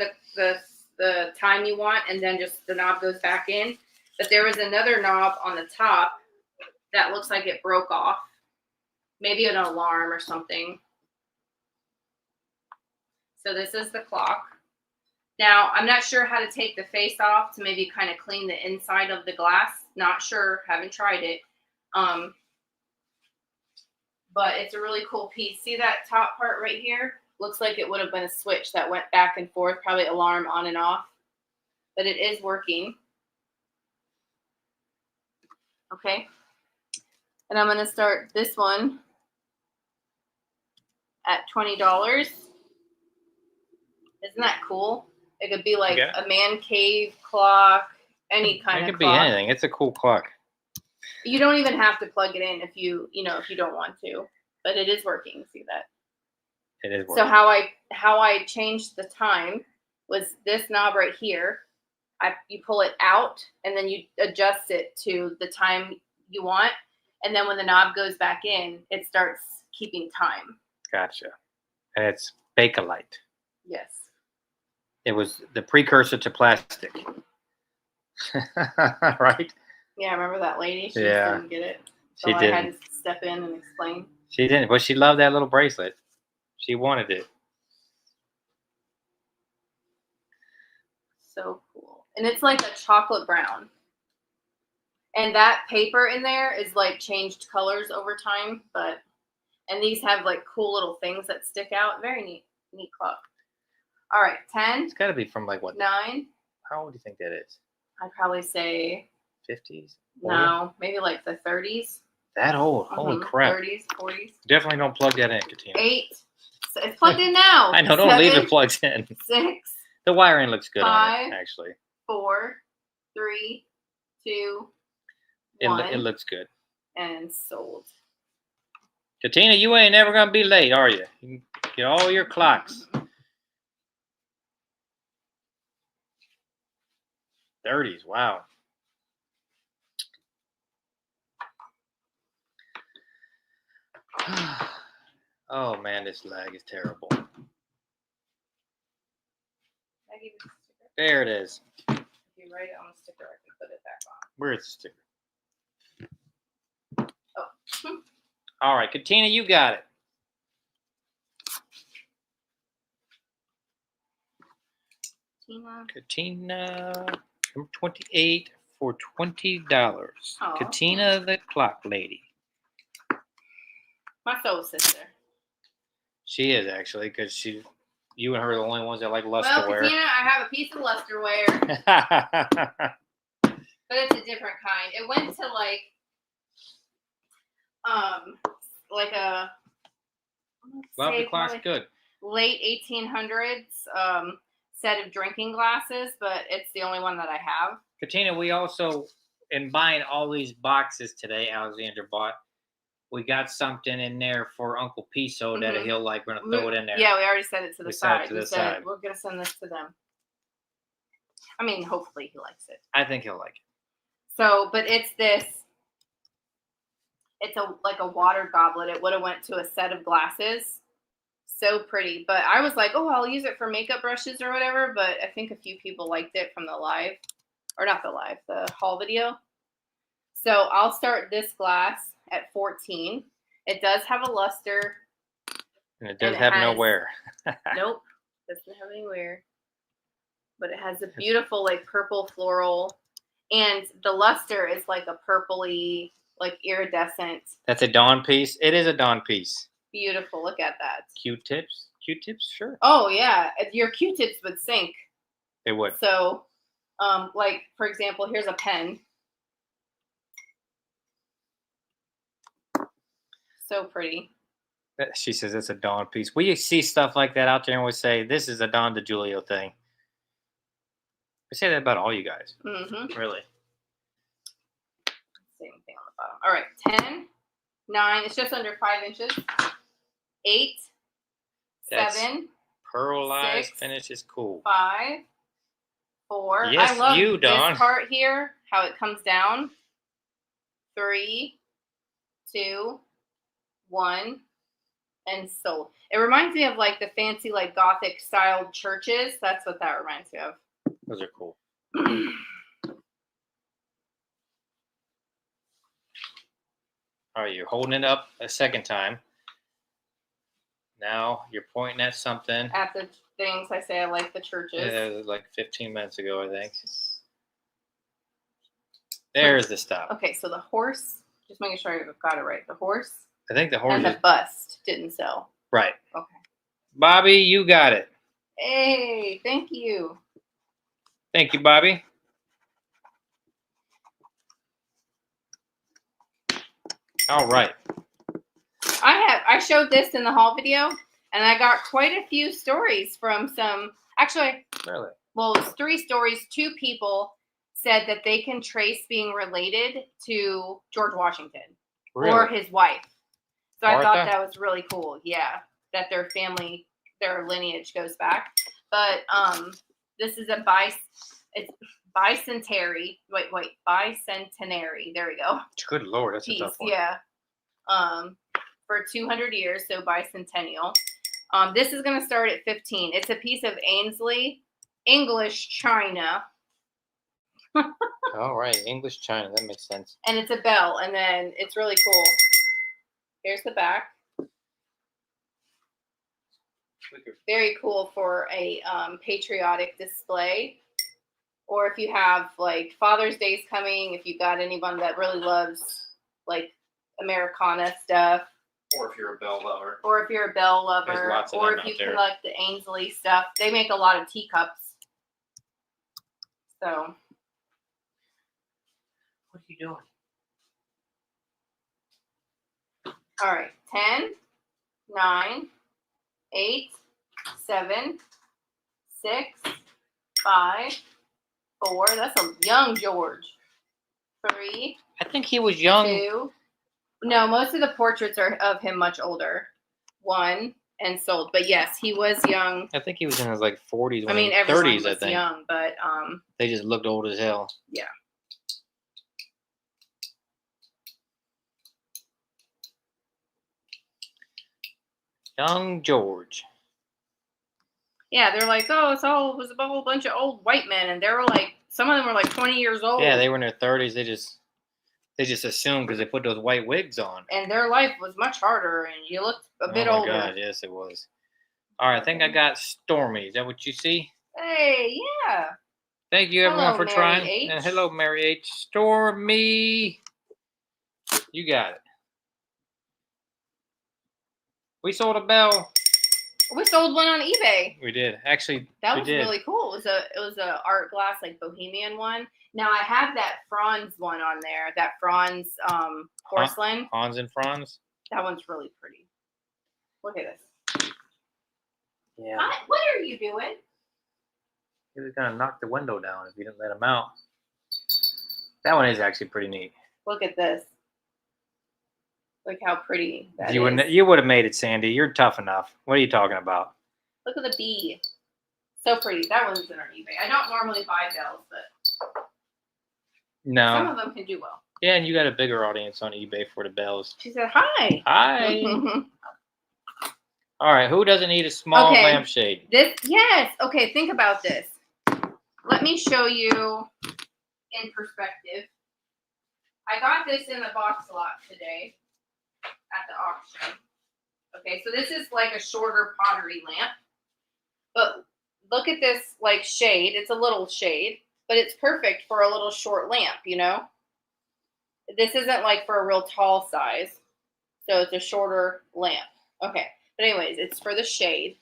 the time you want, and then just the knob goes back in. But there was another knob on the top that looks like it broke off. Maybe an alarm or something. So this is the clock. Now, I'm not sure how to take the face off to maybe kind of clean the inside of the glass. Not sure. Haven't tried it. But it's a really cool piece. See that top part right here? Looks like it would have been a switch that went back and forth, probably alarm on and off. But it is working. Okay. And I'm going to start this one at $20. Isn't that cool? It could be like a man cave clock, any kind of clock. It could be anything. It's a cool clock. You don't even have to plug it in if you don't want to, but it is working. See that? It is working. So how I changed the time was this knob right here. You pull it out and then you adjust it to the time you want, and then when the knob goes back in, it starts keeping time. Gotcha. And it's Bakelite. Yes. It was the precursor to plastic. Right? Yeah, I remember that lady. She just didn't get it. So I had to step in and explain. She didn't, but she loved that little bracelet. She wanted it. So cool. And it's like a chocolate brown. And that paper in there is like changed colors over time, and these have like cool little things that stick out. Very neat clock. All right, 10. It's got to be from like what? 9. How old do you think that is? I'd probably say 50s? 40s? No, maybe like the 30s. That old? Holy crap. 30s, 40s. Definitely don't plug that in, Katina. 8. So it's plugged in now. I know, don't 7, leave it plugged in. 6. The wiring looks good 5, on it, actually. 4, 3, 2, 1. It looks good. And sold. Katina, you ain't never going to be late, are you? You can get all your clocks. 30s, wow. Oh man, this lag is terrible. There it is. If you write it on a sticker, I can put it back on. Where's the sticker? Oh. All right, Katina, you got it. Katina, number 28 for $20. Oh. Katina the clock lady. My soul sister. She is actually, because you and her are the only ones that like Well, lusterware. Katina, I have a piece of lusterware, but it's a different kind. It went to like a Love the clock's good. Late 1800s set of drinking glasses, but it's the only one that I have. Katina, we also, in buying all these boxes today, Alexandra bought, we got something in there for Uncle Piso that he'll like. We're going to throw it in there. Yeah, we already sent it to the side. We said we're going to send this to them. I mean, hopefully he likes it. I think he'll like it. So, but it's this. It's like a water goblet. It would have went to a set of glasses. So pretty. But I was like, oh, I'll use it for makeup brushes or whatever. But I think a few people liked it from the live. Or not the live, the haul video. So I'll start this glass at 14. It does have a luster. And it does have no wear. Nope. Doesn't have any wear. But it has a beautiful like purple floral. And the luster is like a purpley, like iridescent. That's a dawn piece. It is a dawn piece. Beautiful. Look at that. Q-tips? Q-tips? Sure. Oh, yeah. Your Q-tips would sink. They would. So Like for example, here's a pen. So pretty. She says it's a Dawn piece. We see stuff like that out there and we say, this is a Don DeJulio thing. We say that about all you guys. Mm-hmm. Really. Same thing on the bottom. All right, 10, 9. It's just under 5 inches. 8, That's 7, pearlized 6, finish is cool. 5, 4. Yes, I love you, Dawn. this part here, how it comes down. 3, 2, 1, and sold. It reminds me of like the fancy, like Gothic styled churches. That's what that reminds me of. Those are cool. All right, you're holding it up a second time. Now you're pointing at something. At the things I say I like the churches. Yeah, it was like 15 minutes ago, I think. There's the stop. Okay, so the horse, just making sure I've got it right. The horse I think the horse and is the bust didn't sell. right. Okay. Bobby, you got it. Hey, thank you. Thank you, Bobby. All right. I showed this in the haul video, and I got quite a few stories from some. Actually, Really? well, it was 3 stories. 2 people said that they can trace being related to George Washington or his wife. So I thought Martha? that was really cool. Yeah, that their family, their lineage goes back. But this is a it's bicentenary. Wait, bicentenary. There we go. Good Lord, that's a Piece, tough one. yeah. For 200 years, so bicentennial. This is going to start at 15. It's a piece of Ainsley English china. All right, English China, that makes sense. And it's a bell, and then it's really cool. Here's the back. Very cool for a patriotic display. Or if you have like Father's Day's coming, if you got anyone that really loves like Americana stuff. Or if you're a bell lover. Or if you're a bell lover. There's lots of Or them if you out there. collect the Ainsley stuff. They make a lot of teacups. So. What are you doing? All right. 10, 9, 8, 7, 6, 5, 4. That's a young George. 3. I think he was young. 2. No, most of the portraits are of him much older. 1 and sold. But yes, he was young. I think he was in his like 40s. I mean, everyone 30s, was I think. young, but They just looked old as hell. yeah. Young George. Yeah, they're like, oh, it was a whole bunch of old white men, and they were like, some of them were like 20 years old. Yeah, they were in their 30s. They just assumed because they put those white wigs on. And their life was much harder, and you looked a bit older. Oh my God, yes, it was. All right, I think I got Stormy. Is that what you see? Hey, yeah. Thank you, everyone, Hello, for Mary trying. H. And hello, Mary H. Stormy. You got it. We sold a bell. We sold one on eBay. We did. Actually, That we was did. really cool. It was a art glass, like bohemian one. Now I have that Franz one on there. That Franz porcelain. Hans and Franz. That one's really pretty. Look at this. Yeah. What are you doing? He was gonna knock the window down if you didn't let him out. That one is actually pretty neat. Look at this. Look how pretty that You is. would have made it, Sandy. You're tough enough. What are you talking about? Look at the bee. So pretty. That one's in our eBay. I don't normally buy bells, but No. some of them can do well. Yeah, and you got a bigger audience on eBay for the bells. She said, hi. Hi. All right, who doesn't need a small Okay. lampshade? Yes. Okay, think about this. Let me show you in perspective. I got this in the box lot today at the auction. Okay, so this is like a shorter pottery lamp. But look at this like shade. It's a little shade, but it's perfect for a little short lamp, you know? This isn't like for a real tall size. So it's a shorter lamp. Okay. But anyways, it's for the shade.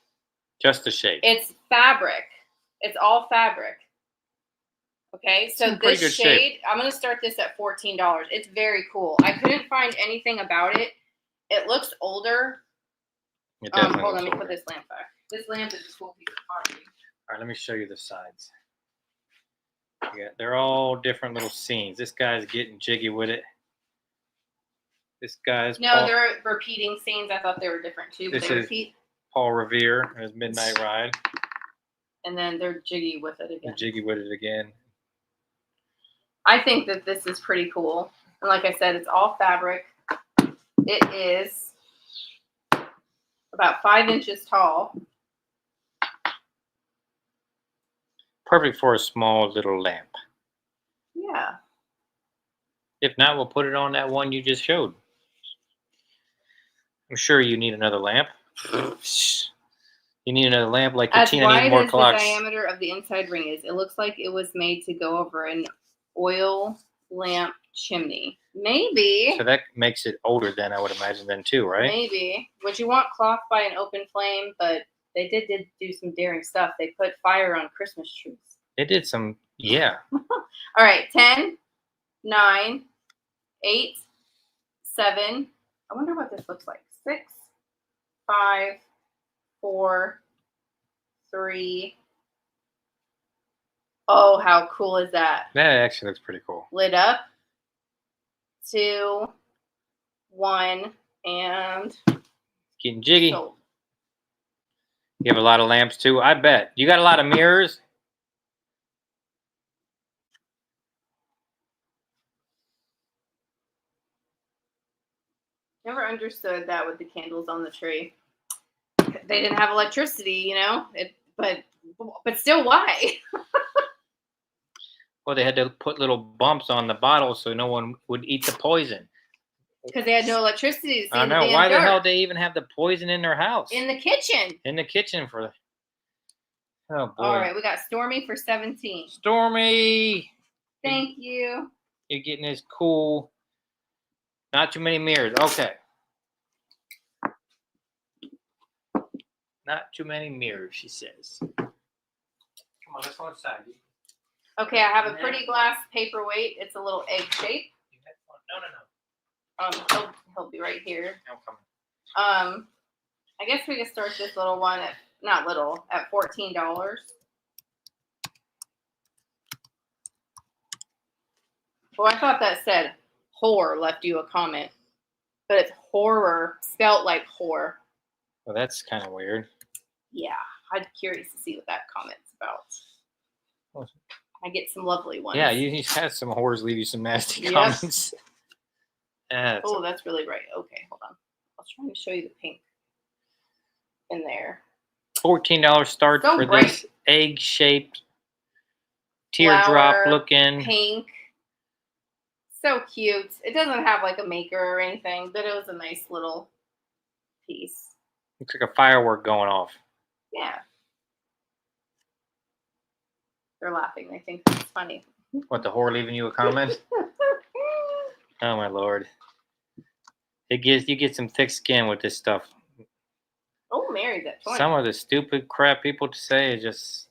Just the shade. It's fabric. It's all fabric. Okay, so in pretty this good shade, shape. I'm going to start this at $14. It's very cool. I couldn't find anything about it. It looks older. It definitely Hold on, looks let me put older. this lamp back. This lamp is a cool piece of pottery. All right, let me show you the sides. Yeah, they're all different little scenes. This guy's getting jiggy with it. This guy's No, they're repeating scenes. I thought they were different too, but This they is- repeat. Paul Revere and his Midnight Ride. And then they're jiggy with it again. And jiggy with it again. I think that this is pretty cool. And like I said, it's all fabric. It is about 5 inches tall. Perfect for a small little lamp. Yeah. If not, we'll put it on that one you just showed. I'm sure you need another lamp. You need another lamp like As Katina wide needs more as clocks. the diameter of the inside ring is, it looks like it was made to go over an oil lamp chimney. Maybe. So that makes it older than I would imagine then too, right? Maybe. Would you want cloth by an open flame? But they did do some daring stuff. They put fire on Christmas trees. They did some, yeah. All right, 10, 9, 8, 7. I wonder what this looks like. 6, 5, 4, 3. Oh, how cool is that? That actually looks pretty cool. Lit up. 2, 1, and Getting jiggy. sold. You have a lot of lamps too, I bet. You got a lot of mirrors? Never understood that with the candles on the tree. They didn't have electricity, you know. But still, why? Well, they had to put little bumps on the bottle so no one would eat the poison. Because they had no electricity to see I in the know. damn Why the dark. hell they even have the poison in their house? In the kitchen. In the kitchen for. Oh boy. All right, we got Stormy for 17. Stormy. Thank you. You're getting this cool. Not too many mirrors. Okay. Not too many mirrors, she says. Come on, let's go inside. Okay, I have a pretty glass paperweight. It's a little egg shape. No. He'll be right here. I'm coming. I guess we could start this little one at at $14. Well, I thought that said whore left you a comment, but it's horror spelt like whore. Well, that's kind of weird. Yeah, I'm curious to see what that comment's about. Well, I get some lovely ones. yeah, you had some whores leave you some nasty Yep. comments. Oh, that's really bright. Okay, hold on. I was trying to show you the pink in there. $14 start So for bright. this egg-shaped teardrop Flower, looking. Pink. So cute. It doesn't have like a maker or anything, but it was a nice little piece. Looks like a firework going off. Yeah. They're laughing. They think it's funny. What, the whore leaving you a comment? Oh my lord. You get some thick skin with this stuff. Oh, Mary's at 20. Some of the stupid crap people say is just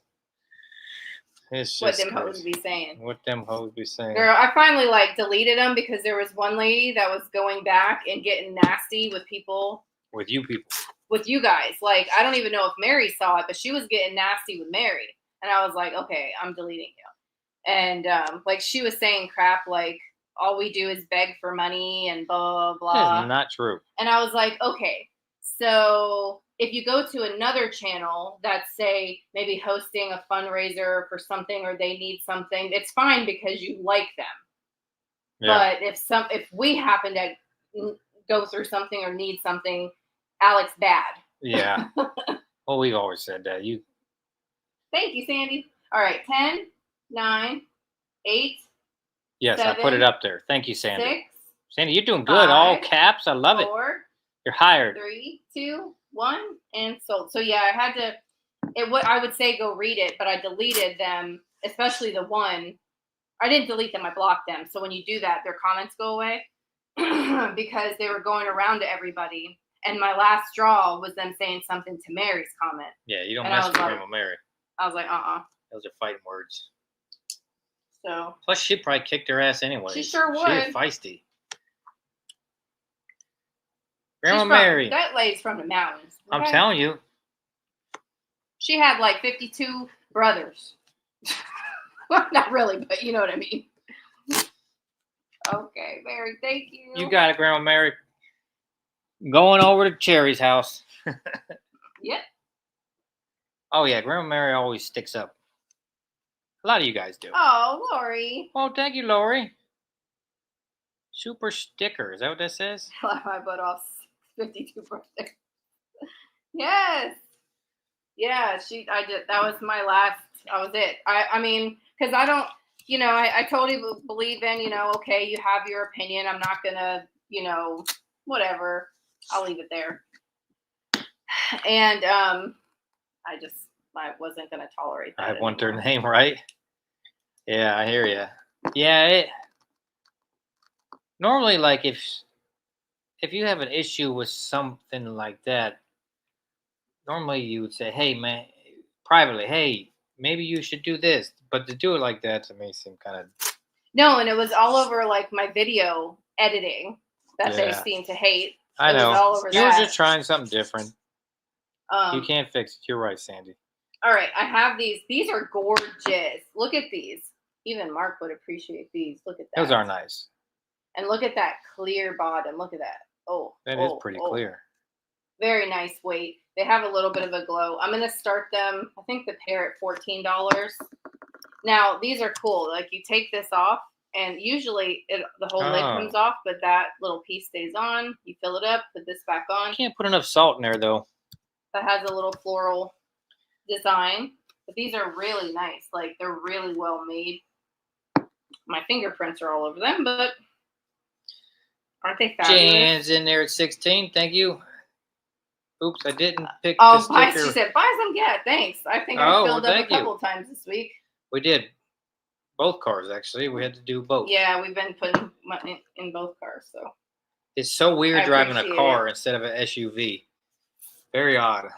it's What just them hoes crazy. be saying. What them hoes be saying. Girl, I finally deleted them because there was one lady that was going back and getting nasty with people. With you people. With you guys. Like, I don't even know if Mary saw it, but she was getting nasty with Mary. And I was like, okay, I'm deleting you. And like she was saying crap like all we do is beg for money and blah, blah, blah. That is not true. And I was like, okay, so if you go to another channel that's, say, maybe hosting a fundraiser for something or they need something, it's fine because you like them. Yeah. But if we happen to go through something or need something, Alex bad. Yeah. Well, we've always said that. Thank you, Sandy. All right, 10, 9, 8, Yes, 7, I put it up there. Thank you, Sandy. 6, Sandy, you're doing good. All 5, caps. I love it. 4, You're hired. 3, 2, 1, and sold. So yeah, I had to. I would say go read it, but I deleted them, especially the one. I didn't delete them. I blocked them. So when you do that, their comments go away because they were going around to everybody. And my last straw was them saying something to Mary's comment. Yeah, you don't And I mess was with like- Grandma Mary. I was like, Those are fighting words. So Plus, she'd probably kick their ass anyway. She sure She's would. feisty. she's Grandma from, Mary. that lady's from the mountains. I'm okay? telling you. She had like 52 brothers. Well, not really, but you know what I mean. Okay, Mary, thank you. You got it, Grandma Mary. Going over to Cherry's house. Yep. Oh, yeah. Grandma Mary always sticks up. A lot of you guys do. Oh, Lori. Oh, thank you, Lori. Super sticker. Is that what that says? Laugh my butt off. 52 brothers. Yes. Yeah, that was my last, that was it. I mean, because I don't, you know, I totally believe in, you know, okay, you have your opinion. I'm not going to, you know, whatever. I'll leave it there. And I wasn't going to tolerate that. I want their anymore. name right. Yeah, I hear you. Yeah, normally, like, if you have an issue with something like that, normally you would say, hey, man, privately, hey, maybe you should do this. But to do it like that, to me, seemed kind of... No, and it was all over, like, my video editing that they Yeah. seem to hate. I know. Was all over You were that. just trying something different. You can't fix it. You're right, Sandy. All right, I have these. These are gorgeous. Look at these. Even Mark would appreciate these. Look at that. Those are nice. And look at that clear bottom. Look at that. Oh, That is pretty clear. Very nice weight. They have a little bit of a glow. I'm going to start them, I think the pair at $14. Now, these are cool. Like, you take this off, and usually the whole lid comes off, but that little piece stays on. You fill it up, put this back on. You can't put enough salt in there, though. That has a little floral design. But these are really nice. Like, they're really well made. My fingerprints are all over them, but aren't they fabulous? Jan's in there at 16. Thank you. Oops, I didn't pick the sticker. She said, buy some, yeah, thanks. I think I filled up a couple times this week. We did. Both cars, actually. We had to do both. Yeah, we've been putting money in both cars, so. It's so weird driving a car instead of an SUV. Very odd.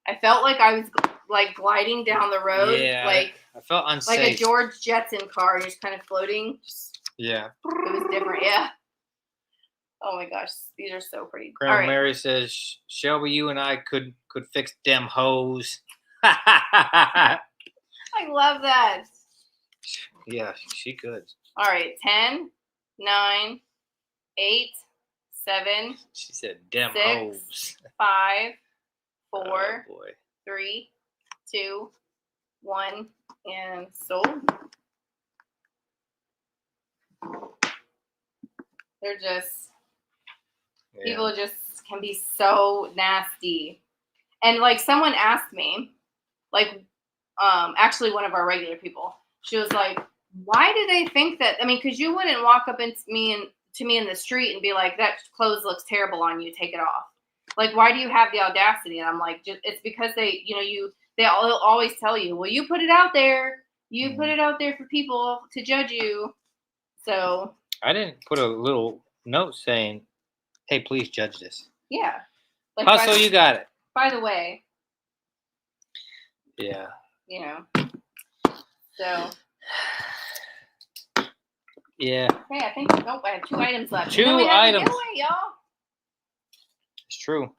I felt like I was like gliding down the road. Yeah, like I felt unsafe. Like a George Jetson car, and you're just kind of floating. Yeah. It was different, yeah. Oh my gosh, these are so pretty. Grandma Mary says, Shelby, you and I could fix them hoes. I love that. Yeah, she could. All right, 10, 9, 8, 7. She said, "Dem 6, hoes." 5, 4, oh, boy. 3, 2, 1, and sold. They're just people just can be so nasty. And like someone asked me, like actually one of our regular people, she was like, why do they think that? I mean, because you wouldn't walk up to me in the street and be like, that clothes looks terrible on you, take it off. Like, why do you have the audacity? And I'm like, it's because they always tell you, well, you put it out there. You put it out there for people to judge you. So I didn't put a little note saying, hey, please judge this. Yeah. Like, Hustle, you got it. By the way. Yeah. You know. So. Yeah. Okay, I think I have 2 items left. 2 items. Giveaway, y'all. It's true.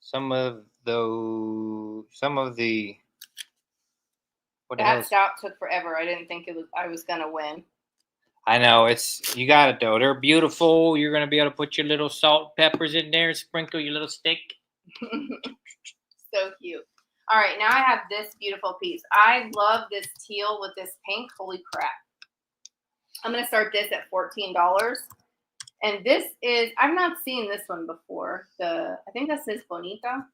Some of the that stop took forever. I didn't think I was gonna win. I know, you got it though. They're beautiful. You're gonna be able to put your little salt peppers in there and sprinkle your little steak. So cute. All right, now I have this beautiful piece. I love this teal with this pink. Holy crap. I'm gonna start this at $14. And this is, I've not seen this one before. I think that says Bonita.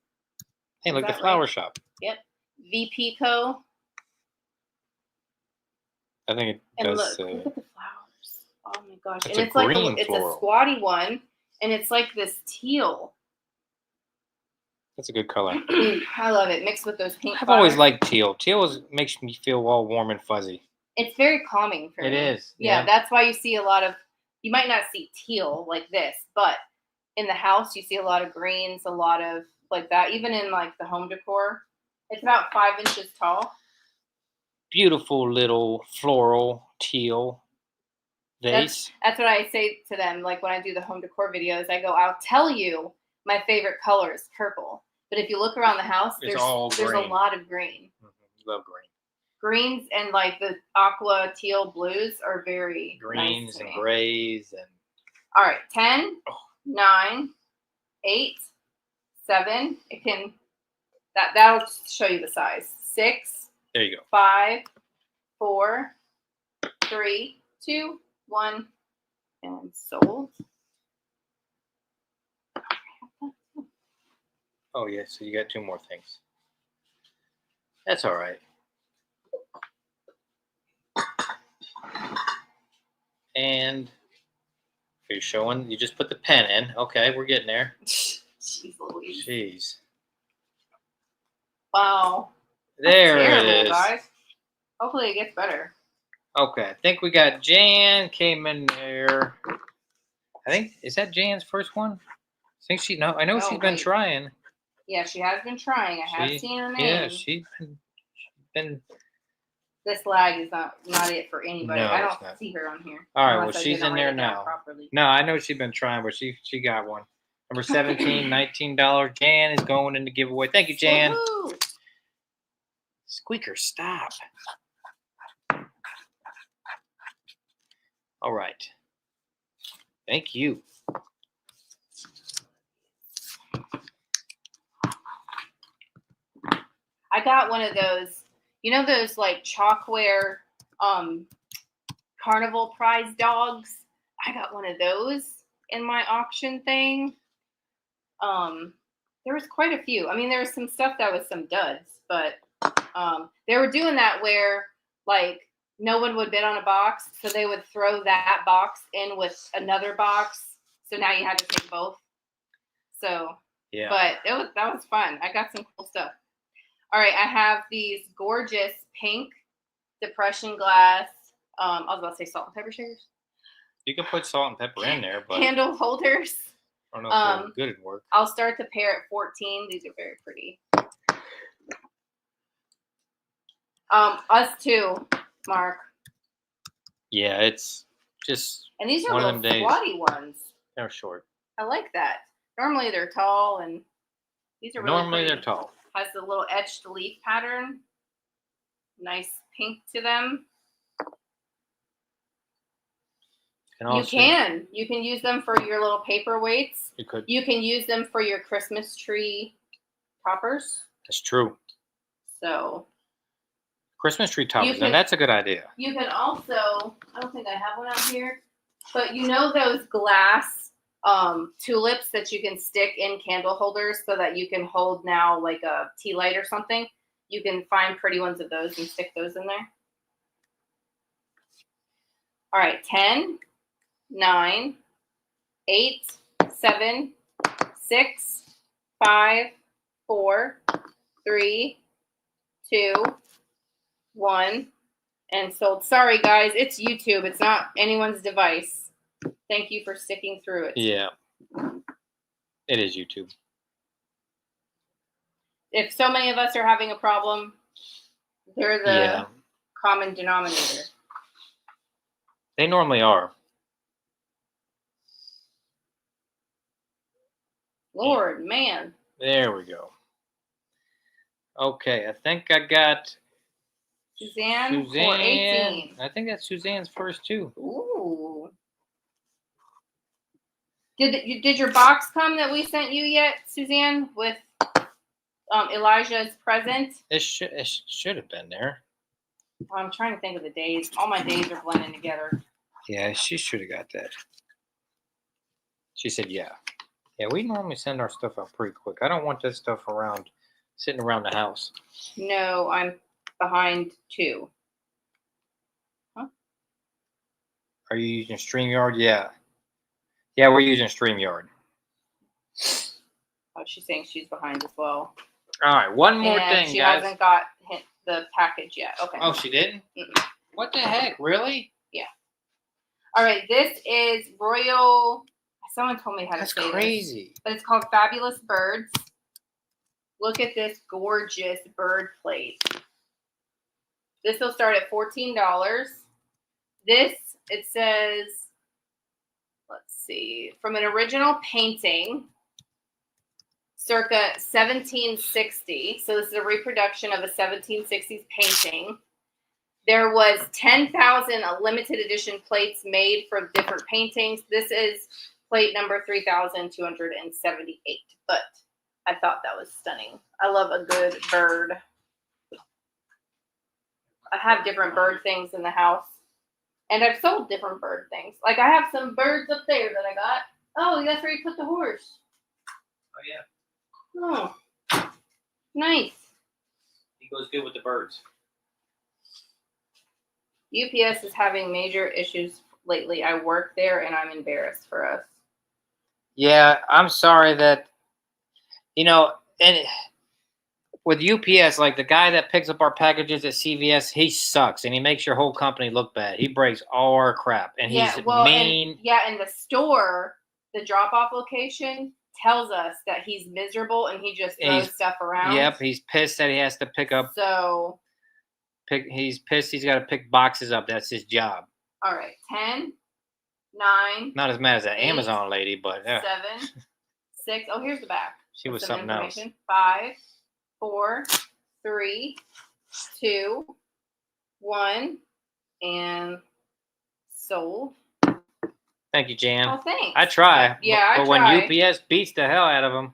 Hey, look, the flower shop. Yep. VP Co. I think it does look, say. Look at the flowers. Oh my gosh. It's and it's like it's a squatty one. And it's like this teal. That's a good color. I love it. Mixed with those pink I've always liked teal. Teal makes me feel all warm and fuzzy. It's very calming for me. It is. Yeah, that's why you see a lot of, you might not see teal like this, but in the house you see a lot of greens, a lot of like that. Even in like the home decor. It's about 5 inches tall. beautiful little floral teal vase. That's what I say to them. Like when I do the home decor videos, I go, I'll tell you my favorite color is purple. But if you look around the house, It's there's all a green. lot of green. Love green. Greens and like the aqua teal blues are very Greens nice to and me. grays and. All right, 10, Oh. 9, 8, 7. It can that'll show you the size. 6. There you go. 5, 4, 3, 2, 1, and sold. Oh yeah, so you got 2 more things. That's all right. And you're showing. You just put the pen in. Okay, we're getting there. Jeez Louise. Jeez. Wow. There Terrible, it is. guys. Hopefully it gets better. Okay, I think we got Jan came in there. I think is that Jan's first one? I think she. No, I know No, she's been wait. trying. Yeah, she has been trying. I have seen her name. Yeah, she's been. This lag is not it for anybody. No, I it's don't not. see her on here. All right, unless well I she's didn't in write there it down now. properly. No, I know she's been trying, but she got one. Number 17, $19. Jan is going in the giveaway. Thank you, Jan. Woo-hoo! Squeaker, stop. All right. Thank you. I got one of those, you know those like chalkware carnival prize dogs? I got one of those in my auction thing. There was quite a few. I mean, there was some stuff that was some duds, but they were doing that where like no one would bid on a box, so they would throw that box in with another box. So now you had to take both. So Yeah. but that was fun. I got some cool stuff. All right, I have these gorgeous pink depression glass. I was about to say salt and pepper shakers. You can put salt and pepper in there, but Candle holders. I don't know if they're good at work. I'll start the pair at 14. These are very pretty. Us too, Mark. Yeah, it's just And these are one of little them days. squatty ones. They're short. I like that. Normally they're tall, and these are really Normally pretty. they're tall. Has the little etched leaf pattern. Nice pink to them. You can use them for your little paperweights. You could. You can use them for your Christmas tree toppers. That's true. So Christmas tree toppers. Now that's a good idea. you can also, I don't think I have one out here, but you know those glass tulips that you can stick in candle holders so that you can hold now like a tea light or something? You can find pretty ones of those and stick those in there. All right, 10, 9, 8, 7, 6, 5, 4, 3, 2, 1, and sold. Sorry, guys, it's YouTube. It's not anyone's device. Thank you for sticking through it. Yeah. It is YouTube. If so many of us are having a problem, they're the common denominator. They normally are. Lord, man. There we go. Okay, I think I got Suzanne for 18. I think that's Suzanne's first too. Ooh. Did your box come that we sent you yet, Suzanne, with Elijah's present? It should have been there. Well, I'm trying to think of the days. All my days are blending together. Yeah, she should have got that. She said, yeah. Yeah, we normally send our stuff out pretty quick. I don't want that stuff sitting around the house. No, I'm behind 2. Huh? Are you using StreamYard? Yeah. Yeah, we're using StreamYard. Oh, she's saying she's behind as well. All right, one more And thing, she guys. hasn't got the package yet. Okay. Oh, she didn't? Mm-mm. What the heck? Really? Yeah. All right, this is Royal. Someone told me how to say That's crazy. this. But it's called Fabulous Birds. Look at this gorgeous bird plate. This will start at $14. This, it says, let's see, from an original painting, circa 1760. So this is a reproduction of a 1760s painting. There was 10,000 limited edition plates made for different paintings. This is plate number 3,278. But I thought that was stunning. I love a good bird. I have different bird things in the house. And I've sold different bird things. Like I have some birds up there that I got. Oh, that's where you put the horse. Oh, yeah. Oh, nice. He goes good with the birds. UPS is having major issues lately. I work there and I'm embarrassed for us. Yeah, I'm sorry that, and with UPS, like the guy that picks up our packages at CVS, he sucks and he makes your whole company look bad. He breaks all our crap and he's mean. And the store, the drop-off location tells us that he's miserable and he just throws stuff around. Yep, he's pissed that he has to pick up. So he's pissed he's got to pick boxes up. That's his job. All right, 10, 9. Not as mad as that Amazon lady, but 7, 6. Oh, here's the back. She was something else. 5, 4, 3, 2, 1, and sold. Thank you, Jan. Oh, thanks. I try. Yeah, but when UPS beats the hell out of them.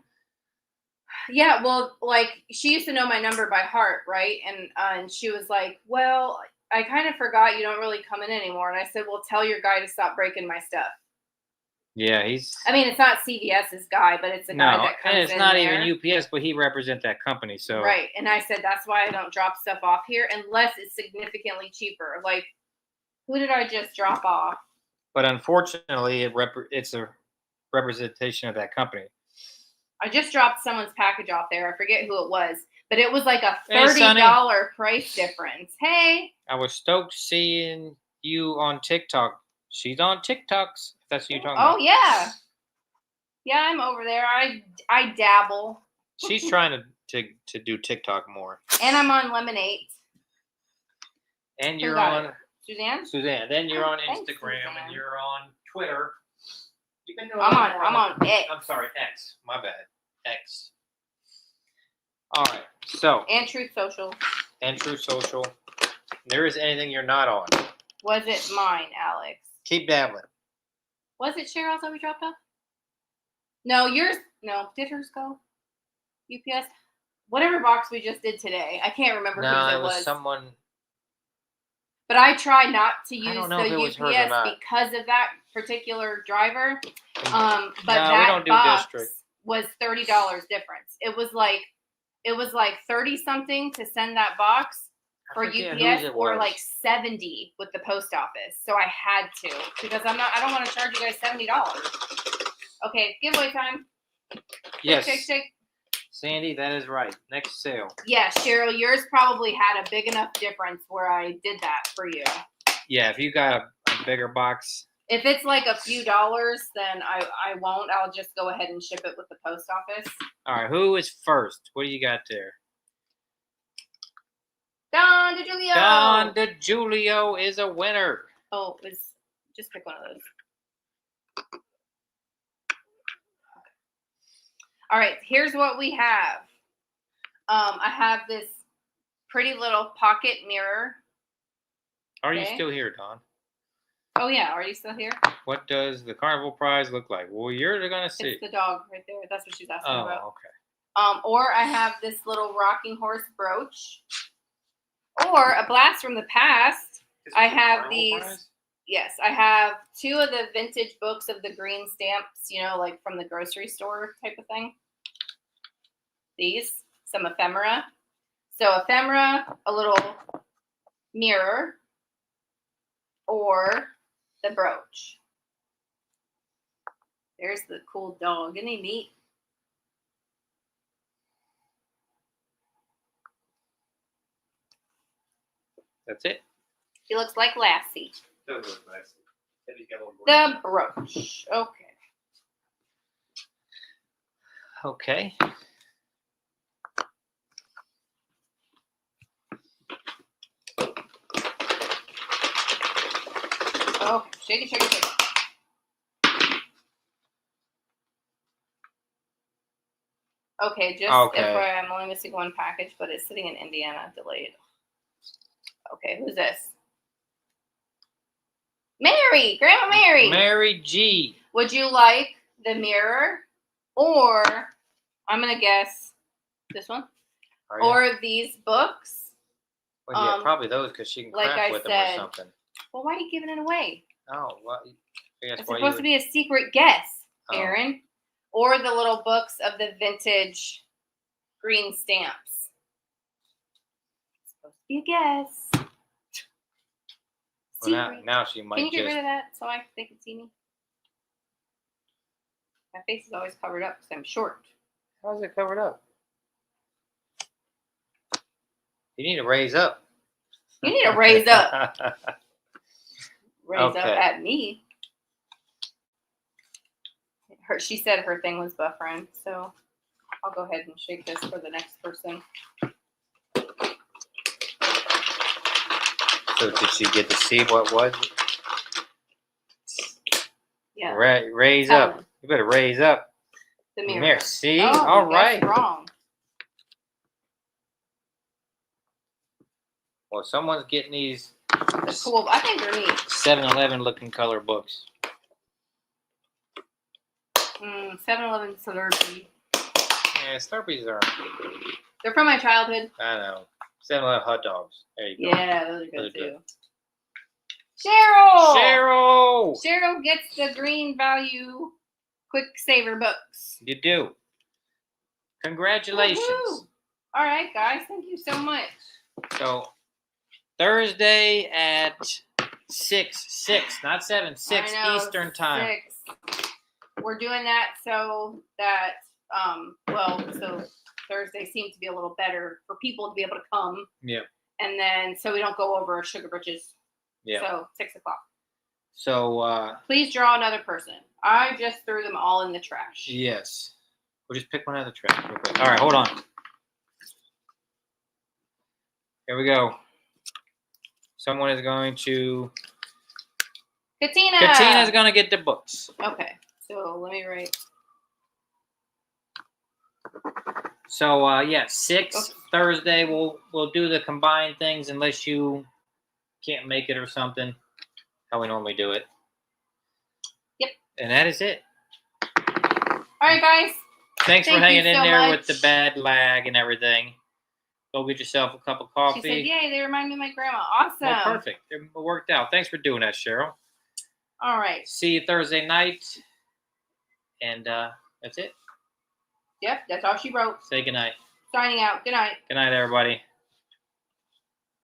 Yeah, well, like she used to know my number by heart, right? And she was like, "Well, I kind of forgot you don't really come in anymore." And I said, "Well, tell your guy to stop breaking my stuff." Yeah, I mean, it's not CVS's guy, but it's a guy that comes in. And it's not even UPS, but he represents that company, so. Right, and I said that's why I don't drop stuff off here unless it's significantly cheaper. Like, who did I just drop off? But unfortunately, it's a representation of that company. I just dropped someone's package off there. I forget who it was, but it was like a $30 price difference. Hey. I was stoked seeing you on TikTok. She's on TikToks. If that's what you're talking about. Oh yeah. Yeah, I'm over there. I dabble. She's trying to do TikTok more. And I'm on Lemonade. And you're on Suzanne. Then you're on Thanks, Instagram Suzanne. and you're on Twitter. You've been doing I'm on X. I'm sorry, X. My bad. X. All right. So. And Truth Social. There is anything you're not on. Was it mine, Alex? Keep dabbling. Was it Cheryl's that we dropped off? No, yours. No, did hers go? UPS. Whatever box we just did today. I can't remember who it was. Someone. But I try not to use the UPS because of that particular driver. But we that don't do box district. Was $30 difference. It was like 30 something to send that box for UPS, or like 70 with the post office. So I had to because I don't want to charge you guys $70. Okay, giveaway time. Yes. Shake. Sandy, that is right. Next sale. Yeah, Cheryl, yours probably had a big enough difference where I did that for you. Yeah, if you got a bigger box. If it's like a few dollars, then I won't. I'll just go ahead and ship it with the post office. All right, who is first? What do you got there? Don DeJulio. Don DeJulio is a winner. Oh, just pick one of those. All right, here's what we have. I have this pretty little pocket mirror. Are you still here, Don? Oh, yeah. Are you still here? What does the carnival prize look like? Well, you're going to see. It's the dog right there. That's what she's asking about. Oh, okay. Or I have this little rocking horse brooch. Or a blast from the past. I have these. Prize? Yes, I have 2 of the vintage books of the green stamps, like from the grocery store type of thing. These, some ephemera. So ephemera, a little mirror, or the brooch. There's the cool dog. Isn't he neat? That's it. He looks like Lassie. Does look Lassie. The brooch. Okay. Okay. Shake it, shake it, shake it. Okay, just FYI, I'm only missing one package, but it's sitting in Indiana, delayed. Okay, who's this? Mary, Grandma Mary. Mary G. Would you like the mirror, or I'm gonna guess this one, or these books? Well, yeah, probably those because she can craft with them or something. Well, why are you giving it away? Oh, well, it's supposed to be a secret guess, Aaron. Or the little books of the vintage green stamps. It's supposed to be a guess. Well, now she might. Can you get rid of that so they can see me? My face is always covered up because I'm short. How is it covered up? You need to raise up. You need to raise up. Raise up at me. She said her thing was buffering, so I'll go ahead and shake this for the next person. So did she get to see what was it? Yeah. Raise up. You better raise up. The mirror. See? All right. That's wrong. Well, someone's getting these. They're cool. I think they're neat. 7-Eleven looking color books. 7-Eleven Slurpee. Yeah, Slurpees are. They're from my childhood. I know. 7-Eleven hot dogs. There you go. Yeah, those are good too. Cheryl! Cheryl! Cheryl gets the Green Value Quick Saver books. You do. Congratulations. Woo-hoo. All right, guys. Thank you so much. So, Thursday at 6, not 7, 6 Eastern time. 6. We're doing that so that, so Thursday seems to be a little better for people to be able to come. Yeah. And then, so we don't go over Sugar Britches. Yeah. So, 6 o'clock. So, please draw another person. I just threw them all in the trash. Yes. We'll just pick one out of the trash real quick. All right, hold on. Here we go. Someone is going to... Katina! Katina's going to get the books. Okay. So, let me write... So, 6 Thursday, we'll do the combined things unless you can't make it or something. How we normally do it. Yep. And that is it. All right, guys. Thanks for hanging in there with the bad lag and everything. Go get yourself a cup of coffee. She said, yay, they remind me of my grandma. Awesome. Well, perfect. It worked out. Thanks for doing that, Cheryl. All right. See you Thursday night. And that's it. Yep, that's all she wrote. Say goodnight. Signing out. Good night. Good night, everybody.